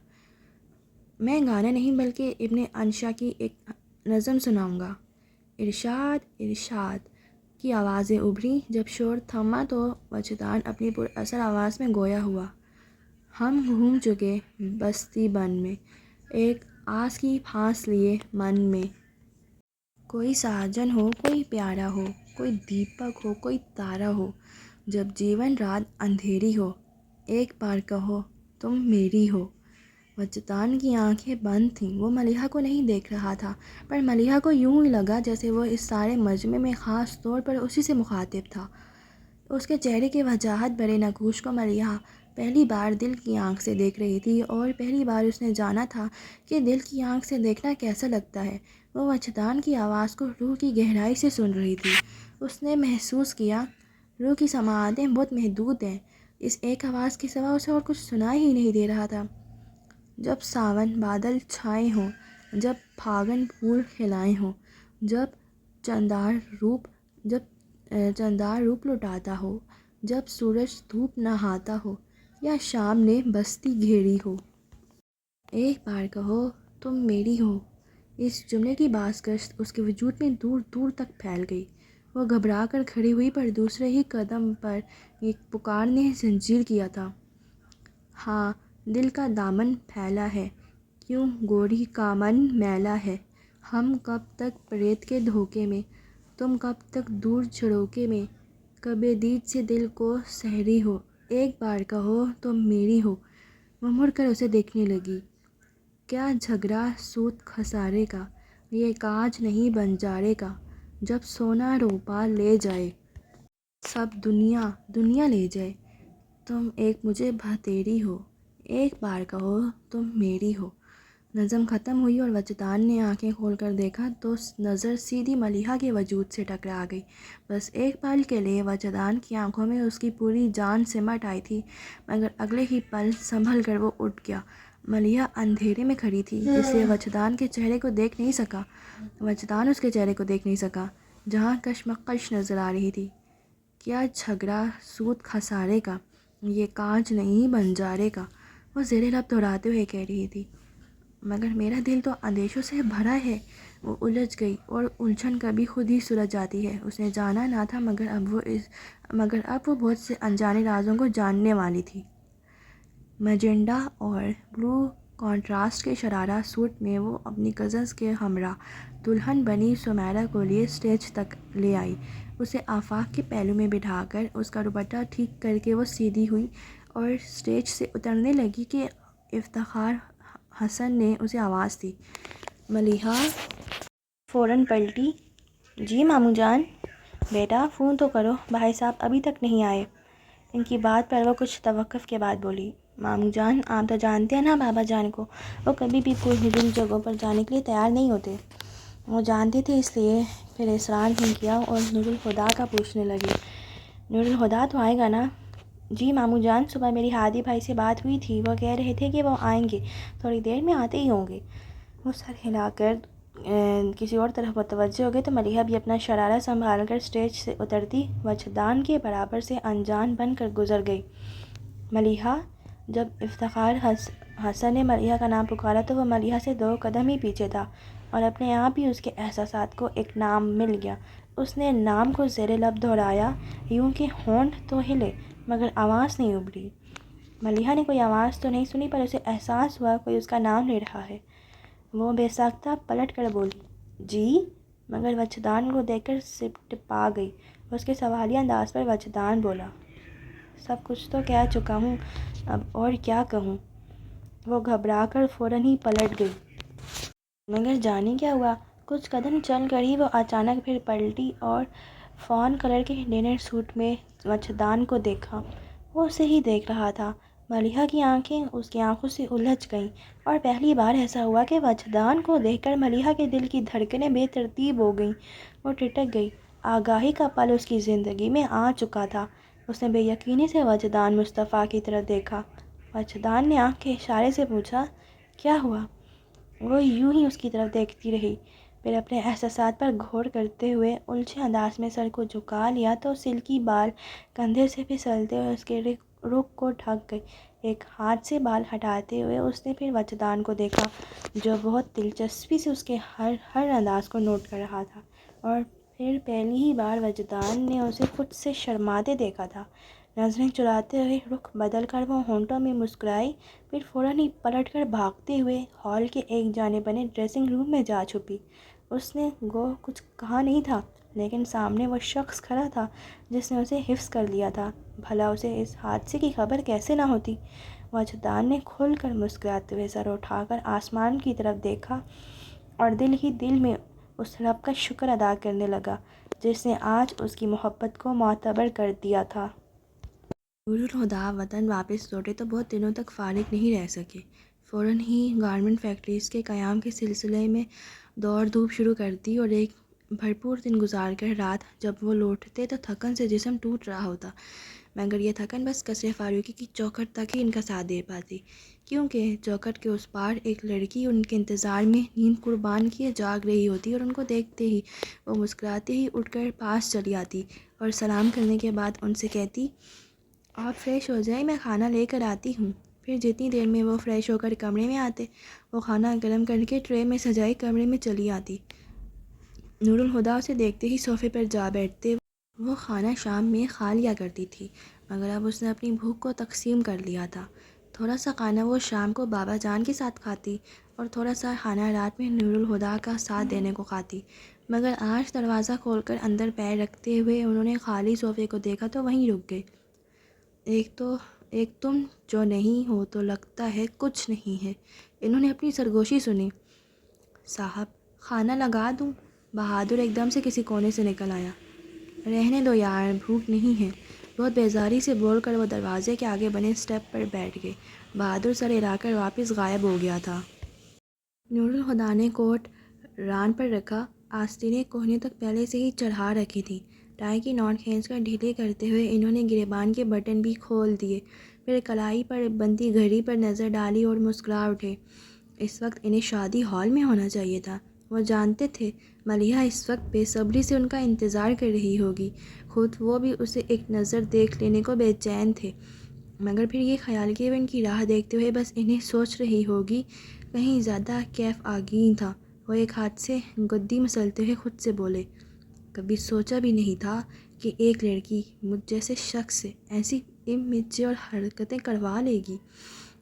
میں گانا نہیں بلکہ ابن انشا کی ایک نظم سناؤں گا۔ ارشاد ارشاد کی آوازیں ابھری۔ جب شور تھما تو وجدان اپنی پر اثر آواز میں گویا ہوا۔ ہم گھوم چکے بستی بن میں، ایک آس کی پھانس لیے من میں۔ کوئی ساجن ہو، کوئی پیارا ہو، کوئی دیپک ہو، کوئی تارا ہو، جب جیون رات اندھیری ہو، ایک بار کہو تم میری ہو۔ وجدان کی آنکھیں بند تھیں، وہ ملیحہ کو نہیں دیکھ رہا تھا، پر ملیحہ کو یوں ہی لگا جیسے وہ اس سارے مجمع میں خاص طور پر اسی سے مخاطب تھا۔ اس کے چہرے کے وجاہت بھرے نقوش کو ملیحہ پہلی بار دل کی آنکھ سے دیکھ رہی تھی، اور پہلی بار اس نے جانا تھا کہ دل کی آنکھ سے دیکھنا کیسا لگتا ہے۔ وہ وجدان کی آواز کو روح کی گہرائی سے سن رہی تھی۔ اس نے محسوس کیا روح کی سماعتیں بہت محدود ہیں، اس ایک آواز کے سوا اسے اور کچھ سنائی ہی نہیں دے رہا تھا۔ جب ساون بادل چھائے ہوں، جب پھاگن پھول کھلائے ہوں، جب چندار روپ لٹاتا ہو، جب سورج دھوپ نہاتا ہو، یا شام نے بستی گھیری ہو۔ ایک بار کہو تم میری ہو۔ اس جملے کی بازگشت اس کے وجود میں دور دور تک پھیل گئی۔ وہ گھبرا کر کھڑی ہوئی، پر دوسرے ہی قدم پر ایک پکار نے زنجیر کیا تھا۔ ہاں، دل کا دامن پھیلا ہے، کیوں گوری کا من میلا ہے۔ ہم کب تک پریت کے دھوکے میں، تم کب تک دور جھروکے میں، کبے دید سے دل کو سحری ہو۔ ایک بار کہو تم میری ہو۔ وہ مڑ کر اسے دیکھنے لگی۔ کیا جھگڑا سود خسارے کا، یہ کاج نہیں بنجارے کا، جب سونا روپا لے جائے سب دنیا لے جائے، تم ایک مجھے بھتیری ہو۔ ایک بار کہو تم میری ہو۔ نظم ختم ہوئی اور وجدان نے آنکھیں کھول کر دیکھا تو نظر سیدھی ملیحہ کے وجود سے ٹکرا گئی۔ بس ایک پل کے لیے وجدان کی آنکھوں میں اس کی پوری جان سمٹ آئی تھی، مگر اگلے ہی پل سنبھل کر وہ اٹھ گیا۔ ملیحہ اندھیرے میں کھڑی تھی، اس لیے وجدان کے چہرے کو دیکھ نہیں سکا۔ وجدان اس کے چہرے کو دیکھ نہیں سکا، جہاں کشمکش نظر آ رہی تھی۔ کیا جھگڑا سود خسارے کا، یہ کاج نہیں بنجارے کا، وہ زیر لب دہراتے ہوئے کہہ رہی تھی۔ مگر میرا دل تو اندیشوں سے بھرا ہے۔ وہ الجھ گئی، اور الجھن کبھی خود ہی سلجھ جاتی ہے۔ اس نے جانا نہ تھا، مگر اب وہ بہت سے انجانے رازوں کو جاننے والی تھی۔ میجنٹا اور بلو کنٹراسٹ کے شرارہ سوٹ میں وہ اپنی کزنز کے ہمراہ دلہن بنی سمیرا کو لیے اسٹیج تک لے آئی۔ اسے آفاق کے پہلو میں بٹھا کر اس کا دوپٹہ ٹھیک کر کے وہ سیدھی ہوئی اور اسٹیج سے اترنے لگی کہ افتخار حسن نے اسے آواز دی۔ ملیحہ فوراً پلٹی۔ جی ماموں جان۔ بیٹا فون تو کرو، بھائی صاحب ابھی تک نہیں آئے۔ ان کی بات پر وہ کچھ توقف کے بعد بولی۔ ماموں جان، آپ تو جانتے ہیں نا بابا جان کو، وہ کبھی بھی پرہجوم جگہوں پر جانے کے لیے تیار نہیں ہوتے۔ وہ جانتے تھے، اس لیے پھر اصرار نہیں کیا اور نور الہدیٰ کا پوچھنے لگے۔ نور الہدیٰ تو آئے گا نا؟ جی ماموں جان، صبح میری ہادی بھائی سے بات ہوئی تھی، وہ کہہ رہے تھے کہ وہ آئیں گے، تھوڑی دیر میں آتے ہی ہوں گے۔ وہ سر ہلا کر کسی اور طرف متوجہ ہو گئے تو ملیحہ بھی اپنا شرارہ سنبھال کر اسٹیج سے اترتی وجدان کے برابر سے انجان بن کر گزر گئی۔ ملیحہ۔ جب افتخار حسن نے ملیحہ کا نام پکارا تو وہ ملیحہ سے 2 قدم ہی پیچھے تھا، اور اپنے آپ ہی اس کے احساسات کو ایک نام مل گیا۔ اس نے نام کو زیر لب دہرایا، یوں کہ ہونٹ تو ہلے مگر آواز نہیں ابھری۔ ملیحہ نے کوئی آواز تو نہیں سنی، پر اسے احساس ہوا کوئی اس کا نام لے رہا ہے۔ وہ بے ساختہ پلٹ کر بولی، جی؟ مگر وجدان کو دیکھ کر سپٹ پا گئی۔ اس کے سوالیہ انداز پر وجدان بولا، سب کچھ تو کہہ چکا ہوں، اب اور کیا کہوں؟ وہ گھبرا کر فوراً ہی پلٹ گئی۔ مگر جانے کیا ہوا، کچھ قدم چل کر ہی وہ اچانک پھر پلٹی اور فون کلر کے ڈنر سوٹ میں وجدان کو دیکھا۔ وہ اسے ہی دیکھ رہا تھا۔ ملیحہ کی آنکھیں اس کی آنکھوں سے الجھ گئیں، اور پہلی بار ایسا ہوا کہ وجدان کو دیکھ کر ملیحہ کے دل کی دھڑکنیں بے ترتیب ہو گئیں۔ وہ ٹھٹک گئی۔ آگاہی کا پل اس کی زندگی میں آ چکا تھا۔ اس نے بے یقینی سے وجدان مصطفیٰ کی طرف دیکھا۔ وجدان نے آنکھ کے اشارے سے پوچھا، کیا ہوا؟ وہ یوں ہی اس کی طرف دیکھتی رہی، پھر اپنے احساسات پر غور کرتے ہوئے الجھے انداز میں سر کو جھکا لیا تو سلکی بال کندھے سے پھسلتے ہوئے اس کے رخ کو ڈھک گئے۔ ایک ہاتھ سے بال ہٹاتے ہوئے اس نے پھر وجدان کو دیکھا، جو بہت دلچسپی سے اس کے ہر انداز کو نوٹ کر رہا تھا، اور پھر پہلی ہی بار وجدان نے اسے خود سے شرماتے دیکھا تھا۔ نظریں چراتے ہوئے رخ بدل کر وہ ہونٹوں میں مسکرائی، پھر فوراً ہی پلٹ کر بھاگتے ہوئے ہال کے ایک جانب بنے ڈریسنگ روم میں جا چھپی۔ اس نے گو کچھ کہا نہیں تھا، لیکن سامنے وہ شخص کھڑا تھا جس نے اسے حفظ کر لیا تھا۔ بھلا اسے اس حادثے کی خبر کیسے نہ ہوتی؟ وجدان نے کھل کر مسکراتے ہوئے سر اٹھا کر آسمان کی طرف دیکھا اور دل ہی دل میں اس رب کا شکر ادا کرنے لگا جس نے آج اس کی محبت کو معتبر کر دیا تھا۔ نور الہدیٰ وطن واپس لوٹے تو بہت دنوں تک فارغ نہیں رہ سکے۔ فوراً ہی گارمنٹ فیکٹریز کے قیام کے سلسلے میں دوڑ دھوپ شروع کر دی اور ایک بھرپور دن گزار کر رات جب وہ لوٹتے تو تھکن سے جسم ٹوٹ رہا ہوتا، مگر یہ تھکن بس قصر فاروقی کی چوکھٹ تک ہی ان کا ساتھ دے پاتی، کیونکہ چوکھٹ کے اس پار ایک لڑکی ان کے انتظار میں نیند قربان کیے جاگ رہی ہوتی اور ان کو دیکھتے ہی وہ مسکراتے ہی اٹھ کر پاس چلی آتی اور سلام کرنے کے بعد ان سے کہتی، آپ فریش ہو جائیں، میں کھانا لے کر آتی ہوں۔ پھر جتنی دیر میں وہ فریش ہو کر کمرے میں آتے، وہ کھانا گرم کر کے ٹرے میں سجائے کمرے میں چلی آتی۔ نور الہدیٰ اسے دیکھتے ہی صوفے پر جا بیٹھتے۔ وہ کھانا شام میں کھا لیا کرتی تھی، مگر اب اس نے اپنی بھوک کو تقسیم کر لیا تھا۔ تھوڑا سا کھانا وہ شام کو بابا جان کے ساتھ کھاتی اور تھوڑا سا کھانا رات میں نور الہدیٰ کا ساتھ دینے کو کھاتی، مگر آج دروازہ کھول کر اندر پیر رکھتے ہوئے انہوں نے خالی صوفے کو دیکھا تو وہیں رک گئے۔ ایک تم جو نہیں ہو تو لگتا ہے کچھ نہیں ہے، انہوں نے اپنی سرگوشی سنی۔ صاحب کھانا لگا دوں؟ بہادر ایک دم سے کسی کونے سے نکل آیا۔ رہنے دو یار، بھوک نہیں ہے، بہت بیزاری سے بول کر وہ دروازے کے آگے بنے اسٹیپ پر بیٹھ گئے۔ بہادر سر ہلا کر واپس غائب ہو گیا تھا۔ نور الہدیٰ نے کوٹ ران پر رکھا، آستینیں کوہنی تک پہلے سے ہی چڑھا رکھی تھیں۔ ٹائی کی نوٹ کھینچ کر ڈھیلے کرتے ہوئے انہوں نے گریبان کے بٹن بھی کھول دیے، پھر کلائی پر بندھی گھڑی پر نظر ڈالی اور مسکرا اٹھے۔ اس وقت انہیں شادی ہال میں ہونا چاہیے تھا۔ وہ جانتے تھے ملیحہ اس وقت بے صبری سے ان کا انتظار کر رہی ہوگی، خود وہ بھی اسے ایک نظر دیکھ لینے کو بے چین تھے، مگر پھر یہ خیال کہ وہ ان کی راہ دیکھتے ہوئے بس انہیں سوچ رہی ہوگی کہیں زیادہ کیف آگین تھا۔ وہ ایک ہاتھ سے گدی مسلتے ہوئے خود سے بولے، کبھی سوچا بھی نہیں تھا کہ ایک لڑکی مجھ جیسے شخص سے ایسی امیچور حرکتیں کروا لے گی۔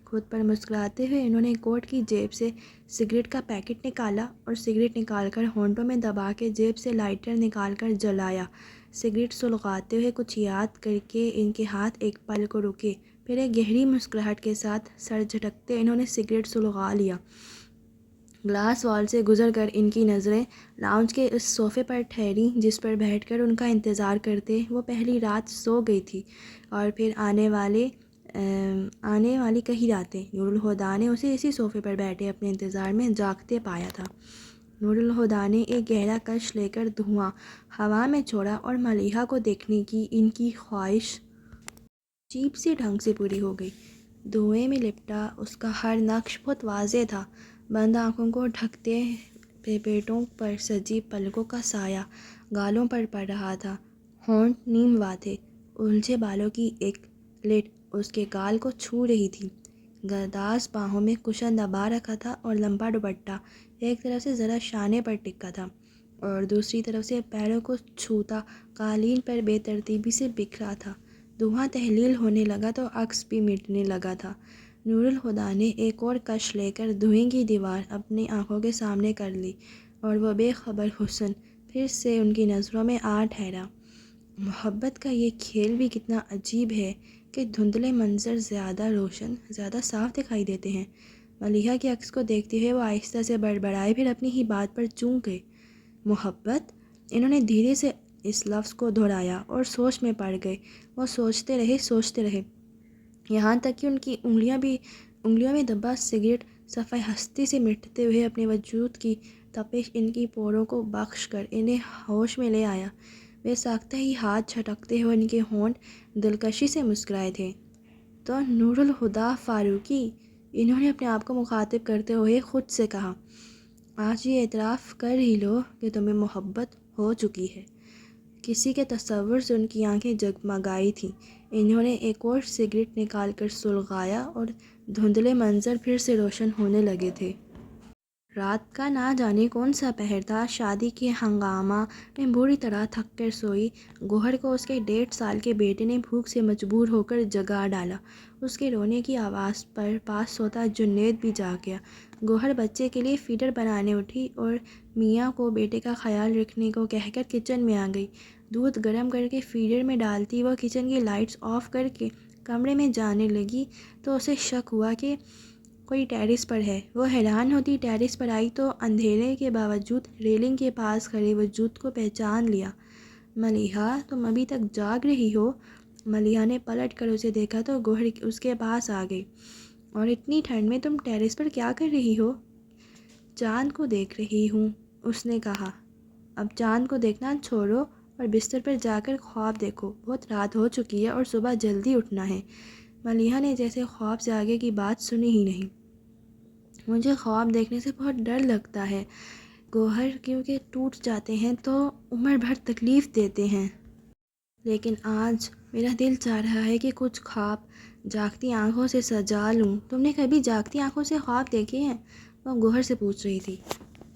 خود پر مسکراتے ہوئے انہوں نے کوٹ کی جیب سے سگریٹ کا پیکٹ نکالا اور سگریٹ نکال کر ہونٹوں میں دبا کے جیب سے لائٹر نکال کر جلایا۔ سگریٹ سلغاتے ہوئے کچھ یاد کر کے ان کے ہاتھ ایک پل کو رکے، پھر ایک گہری مسکراہٹ کے ساتھ سر جھٹکتے انہوں نے سگریٹ سلغا لیا۔ گلاس وال سے گزر کر ان کی نظریں لاؤنج کے اس صوفے پر ٹھہریں جس پر بیٹھ کر ان کا انتظار کرتے وہ پہلی رات سو گئی تھی، اور پھر آنے والی کئی راتیں نور الہدیٰ نے اسے اسی صوفے پر بیٹھے اپنے انتظار میں جاگتے پایا تھا۔ نور الہدیٰ نے ایک گہرا کش لے کر دھواں ہوا میں چھوڑا اور ملیحہ کو دیکھنے کی ان کی خواہش عجیب سی ڈھنگ سے پوری ہو گئی۔ دھوئیں میں لپٹا اس کا ہر نقش بہت واضح تھا، بند آنکھوں کو ڈھکتے پیٹوں پر سجی پلکوں کا سایہ گالوں پر پڑ رہا تھا، ہونٹ نیم وا تھے، الجھے بالوں کی ایک لٹ اس کے گال کو چھو رہی تھی۔ گرداز باہوں میں کشن دبا رکھا تھا اور لمبا دوپٹہ ایک طرف سے ذرا شانے پر ٹکا تھا اور دوسری طرف سے پیروں کو چھوتا قالین پر بے ترتیبی سے بکھرا تھا۔ دھواں تحلیل ہونے لگا تو عکس بھی مٹنے لگا تھا۔ نور الہدیٰ نے ایک اور کش لے کر دھوئیں کی دیوار اپنی آنکھوں کے سامنے کر لی اور وہ بے خبر حسن پھر سے ان کی نظروں میں آ ٹھہرا۔ محبت کا یہ کھیل بھی کتنا عجیب ہے کہ دھندلے منظر زیادہ روشن، زیادہ صاف دکھائی دیتے ہیں۔ ملیحہ کے عکس کو دیکھتے ہوئے وہ آہستہ سے بڑبڑائے، پھر اپنی ہی بات پر چونک گئے۔ محبت؟ انہوں نے دھیرے سے اس لفظ کو دہرایا اور سوچ میں پڑ گئے۔ وہ سوچتے رہے، یہاں تک کہ ان کی انگلیوں میں دبا سگریٹ صفحہ ہستی سے مٹتے ہوئے اپنے وجود کی تپش ان کی پوروں کو بخش کر انہیں ہوش میں لے آیا۔ بے ساختہ ہی ہاتھ جھٹکتے ہوئے ان کے ہونٹ دلکشی سے مسکرائے تھے۔ تو نور الہدیٰ فاروقی، انہوں نے اپنے آپ کو مخاطب کرتے ہوئے خود سے کہا، آج یہ اعتراف کر ہی لو کہ تمہیں محبت ہو چکی ہے۔ کسی کے تصور سے ان کی آنکھیں جگمگائی تھیں۔ انہوں نے ایک اور سگریٹ نکال کر سلگایا اور دھندلے منظر پھر سے روشن ہونے لگے تھے۔ رات کا نہ جانے کون سا پہر تھا۔ شادی کے ہنگامہ میں بری طرح تھک کر سوئی گوہر کو اس کے 1.5 سال کے بیٹے نے بھوک سے مجبور ہو کر جگا ڈالا۔ اس کے رونے کی آواز پر پاس سوتا جنید بھی جاگ گیا۔ گوہر بچے کے لیے فیڈر بنانے اٹھی اور میاں کو بیٹے کا خیال رکھنے کو کہہ کر کچن میں آ گئی۔ دودھ گرم کر کے فیڈر میں ڈالتی وہ کچن کی لائٹس آف کر کے کمرے میں جانے لگی تو اسے شک ہوا کہ کوئی ٹیرس پر ہے۔ وہ حیران ہوتی ٹیرس پر آئی تو اندھیرے کے باوجود ریلنگ کے پاس کھڑے وجود کو پہچان لیا۔ ملیحہ، تم ابھی تک جاگ رہی ہو؟ ملیحہ نے پلٹ کر اسے دیکھا تو گوہر اس کے پاس آ گئی۔ اور اتنی ٹھنڈ میں تم ٹیرس پر کیا کر رہی ہو؟ چاند کو دیکھ رہی ہوں، اس نے کہا۔ اب چاند کو دیکھنا چھوڑو اور بستر پر جا کر خواب دیکھو، بہت رات ہو چکی ہے اور صبح جلدی اٹھنا ہے۔ ملیحہ نے جیسے خواب سے آگے کی بات سنی ہی نہیں۔ مجھے خواب دیکھنے سے بہت ڈر لگتا ہے گوہر، کیونکہ ٹوٹ جاتے ہیں تو عمر بھر تکلیف دیتے ہیں۔ لیکن آج میرا دل چاہ رہا ہے کہ کچھ خواب جاگتی آنکھوں سے سجا لوں۔ تم نے کبھی جاگتی آنکھوں سے خواب دیکھے ہیں؟ وہ گوہر سے پوچھ رہی تھی۔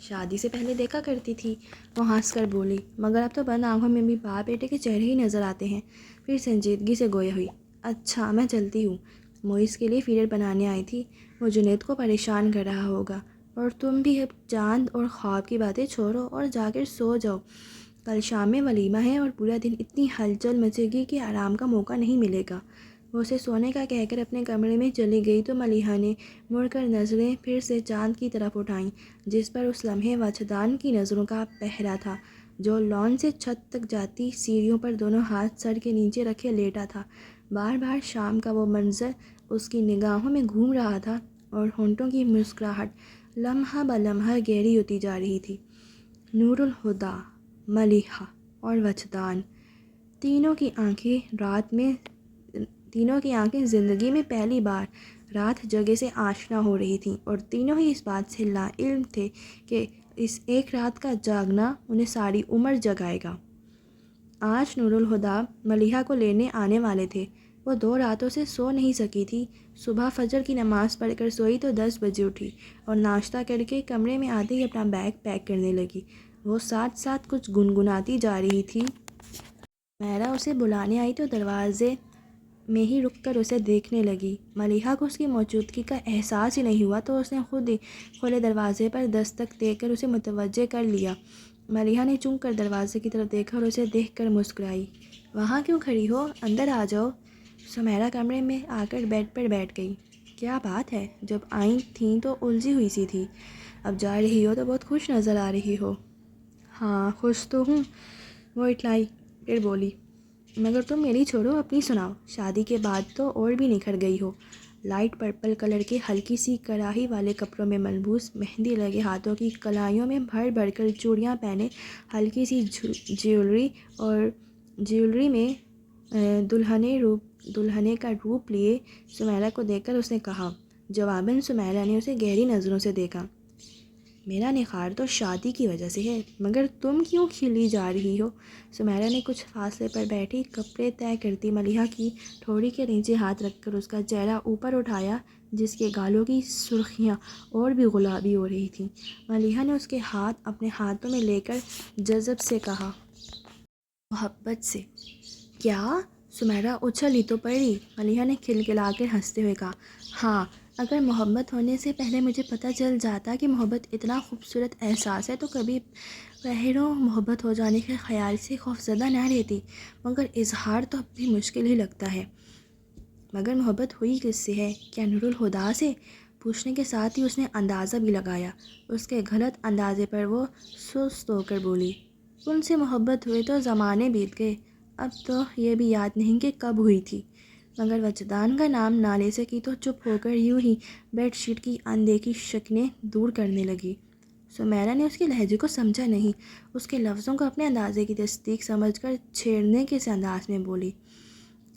شادی سے پہلے دیکھا کرتی تھی، وہ ہنس کر بولی، مگر اب تو بند آنکھوں میں بھی باپ بیٹے کے چہرے ہی نظر آتے ہیں۔ پھر سنجیدگی سے گویا ہوئی، اچھا میں چلتی ہوں، موئز کے لیے فیڈر بنانے آئی تھی، وہ جنید کو پریشان کر رہا ہوگا۔ اور تم بھی اب چاند اور خواب کی باتیں چھوڑو اور جا کر سو جاؤ، کل شام میں ولیمہ ہے اور پورا دن اتنی ہلچل مچے گی کہ آرام کا موقع نہیں ملے گا۔ وہ اسے سونے کا کہہ کر اپنے کمرے میں چلی گئی تو ملیحہ نے مڑ کر نظریں پھر سے چاند کی طرف اٹھائیں، جس پر اس لمحے وجدان کی نظروں کا پہرا تھا، جو لان سے چھت تک جاتی سیڑھیوں پر دونوں ہاتھ سر کے نیچے رکھے لیٹا تھا۔ بار بار شام کا وہ منظر اس کی نگاہوں میں گھوم رہا تھا اور ہونٹوں کی مسکراہٹ لمحہ بہ لمحہ گہری ہوتی جا رہی تھی۔ نور الہدیٰ، ملیحہ اور وجدان، تینوں کی آنکھیں زندگی میں پہلی بار رات جگے سے آشنا ہو رہی تھیں، اور تینوں ہی اس بات سے لا علم تھے کہ اس ایک رات کا جاگنا انہیں ساری عمر جگائے گا۔ آج نور الہدیٰ ملیحہ کو لینے آنے والے تھے۔ وہ 2 راتوں سے سو نہیں سکی تھی۔ صبح فجر کی نماز پڑھ کر سوئی تو 10 بجے اٹھی اور ناشتہ کر کے کمرے میں آتے ہی اپنا بیگ پیک کرنے لگی۔ وہ ساتھ ساتھ کچھ گنگناتی جا رہی تھی۔ سمیرہ اسے بلانے آئی تو دروازے میں ہی رک کر اسے دیکھنے لگی۔ ملیحہ کو اس کی موجودگی کا احساس ہی نہیں ہوا تو اس نے خود ہی کھلے دروازے پر دستک دے کر اسے متوجہ کر لیا۔ ملیحہ نے چونک کر دروازے کی طرف دیکھا اور اسے دیکھ کر مسکرائی، وہاں کیوں کھڑی ہو، اندر آ جاؤ۔ سمیرہ کمرے میں آ کر بیڈ پر بیٹھ گئی۔ کیا بات ہے، جب آئی تھیں تو الجھی ہوئی سی تھی، اب جا رہی ہو تو بہت خوش نظر آ رہی ہو۔ ہاں خوش تو ہوں، وہ اٹھلائی، پھر بولی، مگر تم میری چھوڑو، اپنی سناؤ۔ شادی کے بعد تو اور بھی نکھر گئی ہو۔ لائٹ پرپل کلر کے ہلکی سی کڑاہی والے کپڑوں میں ملبوس، مہندی لگے ہاتھوں کی کلائیوں میں بھر بھر کر چوڑیاں پہنے، ہلکی سی جیولری میں دلہنے کا روپ لیے سمیرہ کو دیکھ کر اس نے کہا۔ جواباً سمیرہ نے اسے گہری نظروں سے دیکھا۔ میرا نکھار تو شادی کی وجہ سے ہے، مگر تم کیوں کھلی جا رہی ہو؟ سمیرہ نے کچھ فاصلے پر بیٹھی کپڑے طے کرتی ملیحہ کی ٹھوڑی کے نیچے ہاتھ رکھ کر اس کا چہرہ اوپر اٹھایا، جس کے گالوں کی سرخیاں اور بھی گلابی ہو رہی تھیں۔ ملیحہ نے اس کے ہاتھ اپنے ہاتھوں میں لے کر جذب سے کہا، محبت سے۔ کیا؟ سمیرہ اچھل ہی تو پڑی۔ ملیحہ نے کھلکھلا کر ہنستے ہوئے کہا، ہاں، اگر محبت ہونے سے پہلے مجھے پتہ چل جاتا کہ محبت اتنا خوبصورت احساس ہے تو کبھی پہروں محبت ہو جانے کے خیال سے خوفزدہ نہ رہتی، مگر اظہار تو اب بھی مشکل ہی لگتا ہے۔ مگر محبت ہوئی کس سے ہے؟ کیا نور الہدیٰ سے؟ پوچھنے کے ساتھ ہی اس نے اندازہ بھی لگایا۔ اس کے غلط اندازے پر وہ سست ہو کر بولی، ان سے محبت ہوئے تو زمانے بیت گئے، اب تو یہ بھی یاد نہیں کہ کب ہوئی تھی۔ مگر وجدان کا نام نہ لے سکی تو چپ ہو کر یوں ہی بیڈ شیٹ کی اندیکھی شکنیں دور کرنے لگی۔ سمیرہ نے اس کے لہجے کو سمجھا نہیں، اس کے لفظوں کو اپنے اندازے کی تصدیق سمجھ کر چھیڑنے کے سے انداز میں بولی،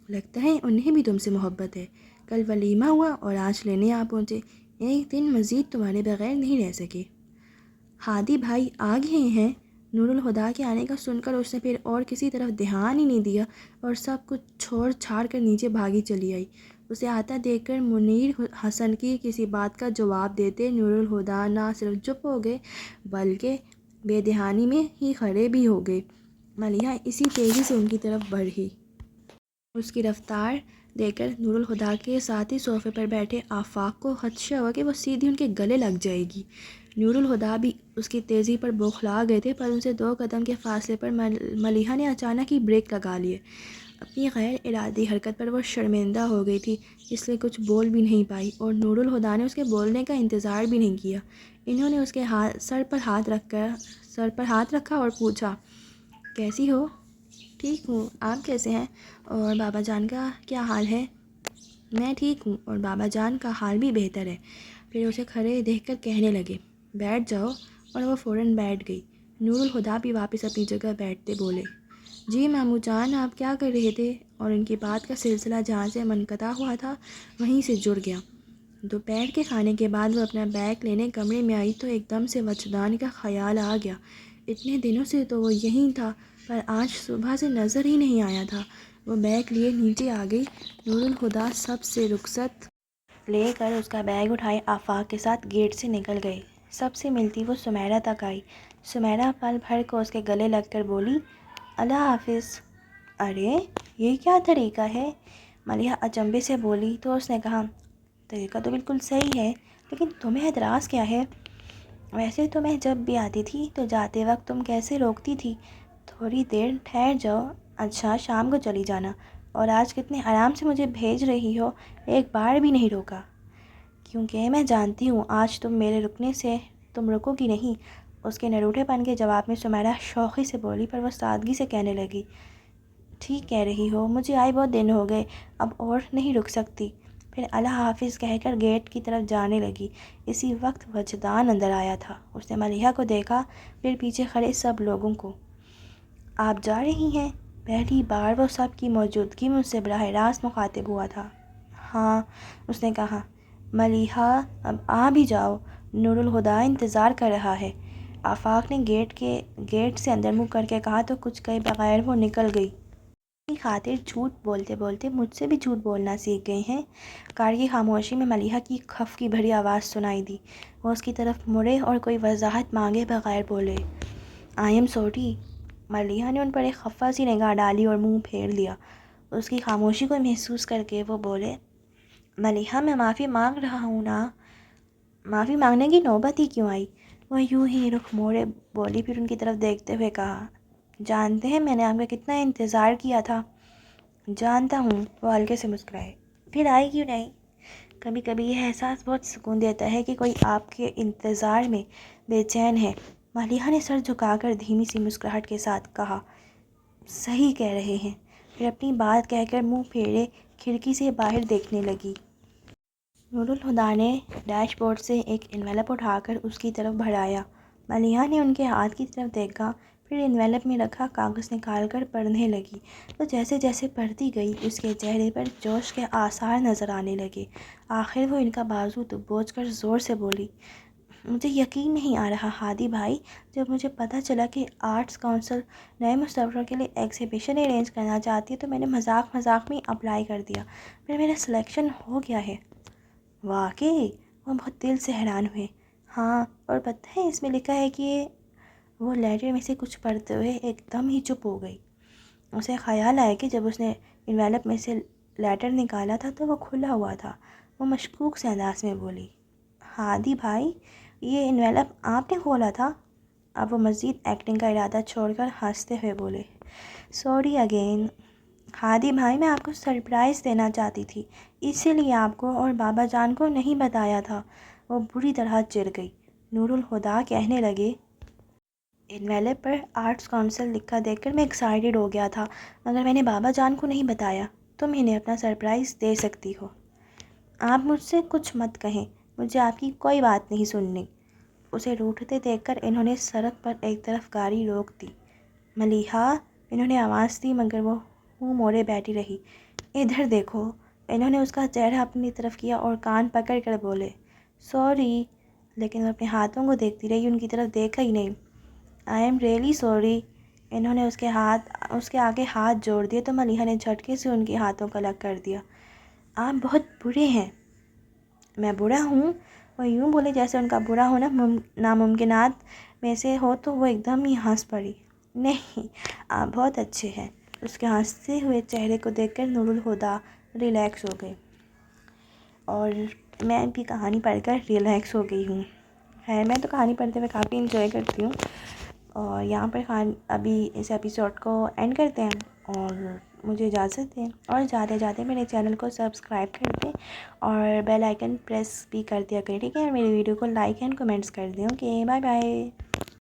لگتا ہے انہیں بھی تم سے محبت ہے، کل ولیمہ ہوا اور آج لینے آ پہنچے، ایک دن مزید تمہارے بغیر نہیں رہ سکے۔ ہادی بھائی آ گئے ہیں؟ نور الہدیٰ کے آنے کا سن کر اس نے پھر اور کسی طرف دھیان ہی نہیں دیا اور سب کچھ چھوڑ چھاڑ کر نیچے بھاگی چلی آئی۔ اسے آتا دیکھ کر منیر حسن کی کسی بات کا جواب دیتے نور الہدیٰ نہ صرف چپ ہو گئے بلکہ بے دہانی میں ہی کھڑے بھی ہو گئے۔ ملیحہ اسی تیزی سے ان کی طرف بڑھی۔ اس کی رفتار دیکھ کر نور الہدیٰ کے ساتھ ہی صوفے پر بیٹھے آفاق کو خدشہ ہوا کہ وہ سیدھی ان کے گلے لگ جائے گی۔ نور الہدیٰ بھی اس کی تیزی پر بوکھلا گئے تھے، پر ان سے 2 قدم کے فاصلے پر ملیحہ نے اچانک ہی بریک لگا لیے۔ اپنی غیر ارادی حرکت پر وہ شرمندہ ہو گئی تھی، اس لیے کچھ بول بھی نہیں پائی، اور نور الہدیٰ نے اس کے بولنے کا انتظار بھی نہیں کیا۔ انہوں نے اس کے سر پر ہاتھ رکھا اور پوچھا، کیسی ہو؟ ٹھیک ہوں، آپ کیسے ہیں؟ اور بابا جان کا کیا حال ہے؟ میں ٹھیک ہوں اور بابا جان کا حال بھی بہتر ہے۔ پھر اسے کھڑے دیکھ کر کہنے لگے، بیٹھ جاؤ، اور وہ فوراً بیٹھ گئی۔ نور الہدیٰ بھی واپس اپنی جگہ بیٹھتے بولے، جی ماموں جان، آپ کیا کر رہے تھے؟ اور ان کی بات کا سلسلہ جہاں سے منقطع ہوا تھا وہیں سے جڑ گیا۔ دوپہر کے کھانے کے بعد وہ اپنا بیگ لینے کمرے میں آئی تو ایک دم سے وجدان کا خیال آ گیا۔ اتنے دنوں سے تو وہ یہیں تھا، پر آج صبح سے نظر ہی نہیں آیا تھا۔ وہ بیگ لیے نیچے آ گئی۔ نور الہدیٰ سب سے رخصت لے کر اس کا بیگ اٹھائے آفاق کے ساتھ گیٹ سے نکل گئے۔ سب سے ملتی وہ سمیرہ تک آئی۔ سمیرہ پل بھر کو اس کے گلے لگ کر بولی، اللہ حافظ۔ ارے یہ کیا طریقہ ہے؟ ملیحہ اچنبھے سے بولی تو اس نے کہا، طریقہ تو بالکل صحیح ہے، لیکن تمہیں اعتراض کیا ہے؟ ویسے تو میں جب بھی آتی تھی تو جاتے وقت تم کیسے روکتی تھی، تھوڑی دیر ٹھہر جاؤ، اچھا شام کو چلی جانا، اور آج کتنے آرام سے مجھے بھیج رہی ہو، ایک بار بھی نہیں روکا۔ کیونکہ میں جانتی ہوں آج تم میرے رکنے سے تم رکو گی نہیں۔ اس کے نروٹھے پن کے جواب میں سمیرہ شوخی سے بولی، پر وہ سادگی سے کہنے لگی، ٹھیک کہہ رہی ہو، مجھے آئے بہت دن ہو گئے، اب اور نہیں رک سکتی۔ پھر اللہ حافظ کہہ کر گیٹ کی طرف جانے لگی۔ اسی وقت وجدان اندر آیا تھا۔ اس نے ملیحہ کو دیکھا، پھر پیچھے کھڑے سب لوگوں کو۔ آپ جا رہی ہیں؟ پہلی بار وہ سب کی موجودگی میں اس سے براہ راست مخاطب ہوا تھا۔ ہاں، اس نے کہا۔ ملیحہ اب آ بھی جاؤ، نور الہدیٰ انتظار کر رہا ہے۔ آفاق نے گیٹ سے اندر منہ کر کے کہا تو کچھ کہے بغیر وہ نکل گئی۔ اپنی خاطر جھوٹ بولتے بولتے مجھ سے بھی جھوٹ بولنا سیکھ گئے ہیں۔ کار کی خاموشی میں ملیحہ کی خف کی بھری آواز سنائی دی۔ وہ اس کی طرف مڑے اور کوئی وضاحت مانگے بغیر بولے، آئی ایم سوری۔ ملیحہ نے ان پر ایک خفا سی نگاہ ڈالی اور منہ پھیر لیا۔ اس کی خاموشی کو محسوس کر کے وہ بولے، ملیحہ میں معافی مانگ رہا ہوں نا۔ معافی مانگنے کی نوبت ہی کیوں آئی؟ وہ یوں ہی رخ موڑے بولی، پھر ان کی طرف دیکھتے ہوئے کہا، جانتے ہیں میں نے آپ کا کتنا انتظار کیا تھا؟ جانتا ہوں، وہ ہلکے سے مسکرائے۔ پھر آئی کیوں نہیں؟ کبھی کبھی یہ احساس بہت سکون دیتا ہے کہ کوئی آپ کے انتظار میں بے چین ہے۔ ملیحہ نے سر جھکا کر دھیمی سی مسکراہٹ کے ساتھ کہا، صحیح کہہ رہے ہیں۔ پھر اپنی بات کہہ کر منہ پھیرے کھڑکی سے باہر دیکھنے لگی۔ نور الہدیٰ نے ڈیش بورڈ سے ایک انویلپ اٹھا کر اس کی طرف بڑھایا۔ ملیحہ نے ان کے ہاتھ کی طرف دیکھا، پھر انویلپ میں رکھا کاغذ نکال کر پڑھنے لگی۔ تو جیسے جیسے پڑھتی گئی اس کے چہرے پر جوش کے آثار نظر آنے لگے۔ آخر وہ ان کا بازو دبوچ کر زور سے بولی، مجھے یقین نہیں آ رہا ہادی بھائی، جب مجھے پتہ چلا کہ آرٹس کونسل نئے مصوروں کے لیے ایگزیبیشن ارینج کرنا چاہتی ہے تو میں نے مذاق میں اپلائی کر دیا، پھر میرا سلیکشن ہو گیا ہے۔ واقعی؟ وہ بہت دل سے حیران ہوئے۔ ہاں، اور پتہ ہے اس میں لکھا ہے کہ وہ لیٹر میں سے کچھ پڑھتے ہوئے ایک دم ہی چپ ہو گئی۔ اسے خیال آیا کہ جب اس نے انویلپ میں سے لیٹر نکالا تھا تو وہ کھلا ہوا تھا۔ وہ مشکوک سے انداز میں بولی، ہادی بھائی، یہ انویلپ آپ نے کھولا تھا؟ اب وہ مزید ایکٹنگ کا ارادہ چھوڑ کر ہنستے ہوئے بولے، سوری اگین۔ ہادی بھائی، میں آپ کو سرپرائز دینا چاہتی تھی، اسی لیے آپ کو اور بابا جان کو نہیں بتایا تھا۔ وہ بری طرح چڑ گئی۔ نور الہدیٰ کہنے لگے، انویلپ پر آرٹس کونسل لکھا دیکھ کر میں ایکسائٹڈ ہو گیا تھا، مگر میں نے بابا جان کو نہیں بتایا۔ تم انہیں اپنا سرپرائز دے سکتی ہو۔ آپ مجھ سے کچھ مت کہیں، مجھے آپ کی کوئی بات نہیں سننی۔ اسے روٹھتے دیکھ کر انہوں نے سڑک پر ایک طرف گاڑی روک دی۔ ملیحہ، انہوں نے آواز دی مگر وہ منہ موڑے بیٹھی رہی۔ ادھر دیکھو۔ انہوں نے اس کا چہرہ اپنی طرف کیا اور کان پکڑ کر بولے، سوری، لیکن وہ اپنے ہاتھوں کو دیکھتی رہی، ان کی طرف دیکھا ہی نہیں۔ I am really sorry. انہوں نے اس کے آگے ہاتھ جوڑ دیے تو ملیحہ نے جھٹکے سے ان کے ہاتھوں کو الگ کر دیا۔ آپ بہت برے ہیں۔ میں برا ہوں؟ وہ یوں بولے جیسے ان کا برا ہونا ناممکنات میں سے ہو، تو وہ ایک دم ہی ہنس پڑی۔ نہیں، آپ بہت اچھے ہیں۔ اس کے ہنستے ہوئے چہرے کو دیکھ کر نور الہدیٰ ریلیکس ہو گئی، اور میں بھی کہانی پڑھ کر ریلیکس ہو گئی ہوں۔ خیر، میں تو کہانی پڑھتے ہوئے کافی انجوائے کرتی ہوں، اور یہاں پر ابھی اس ایپیسوڈ کو اینڈ کرتے ہیں، اور مجھے اجازت دیں، اور جاتے جاتے میرے چینل کو سبسکرائب کر دیں اور بیل آئیکن پریس بھی کر دیا کریں، ٹھیک ہے؟ میری ویڈیو کو لائک اینڈ کمنٹس کر دیں۔ Okay, bye bye.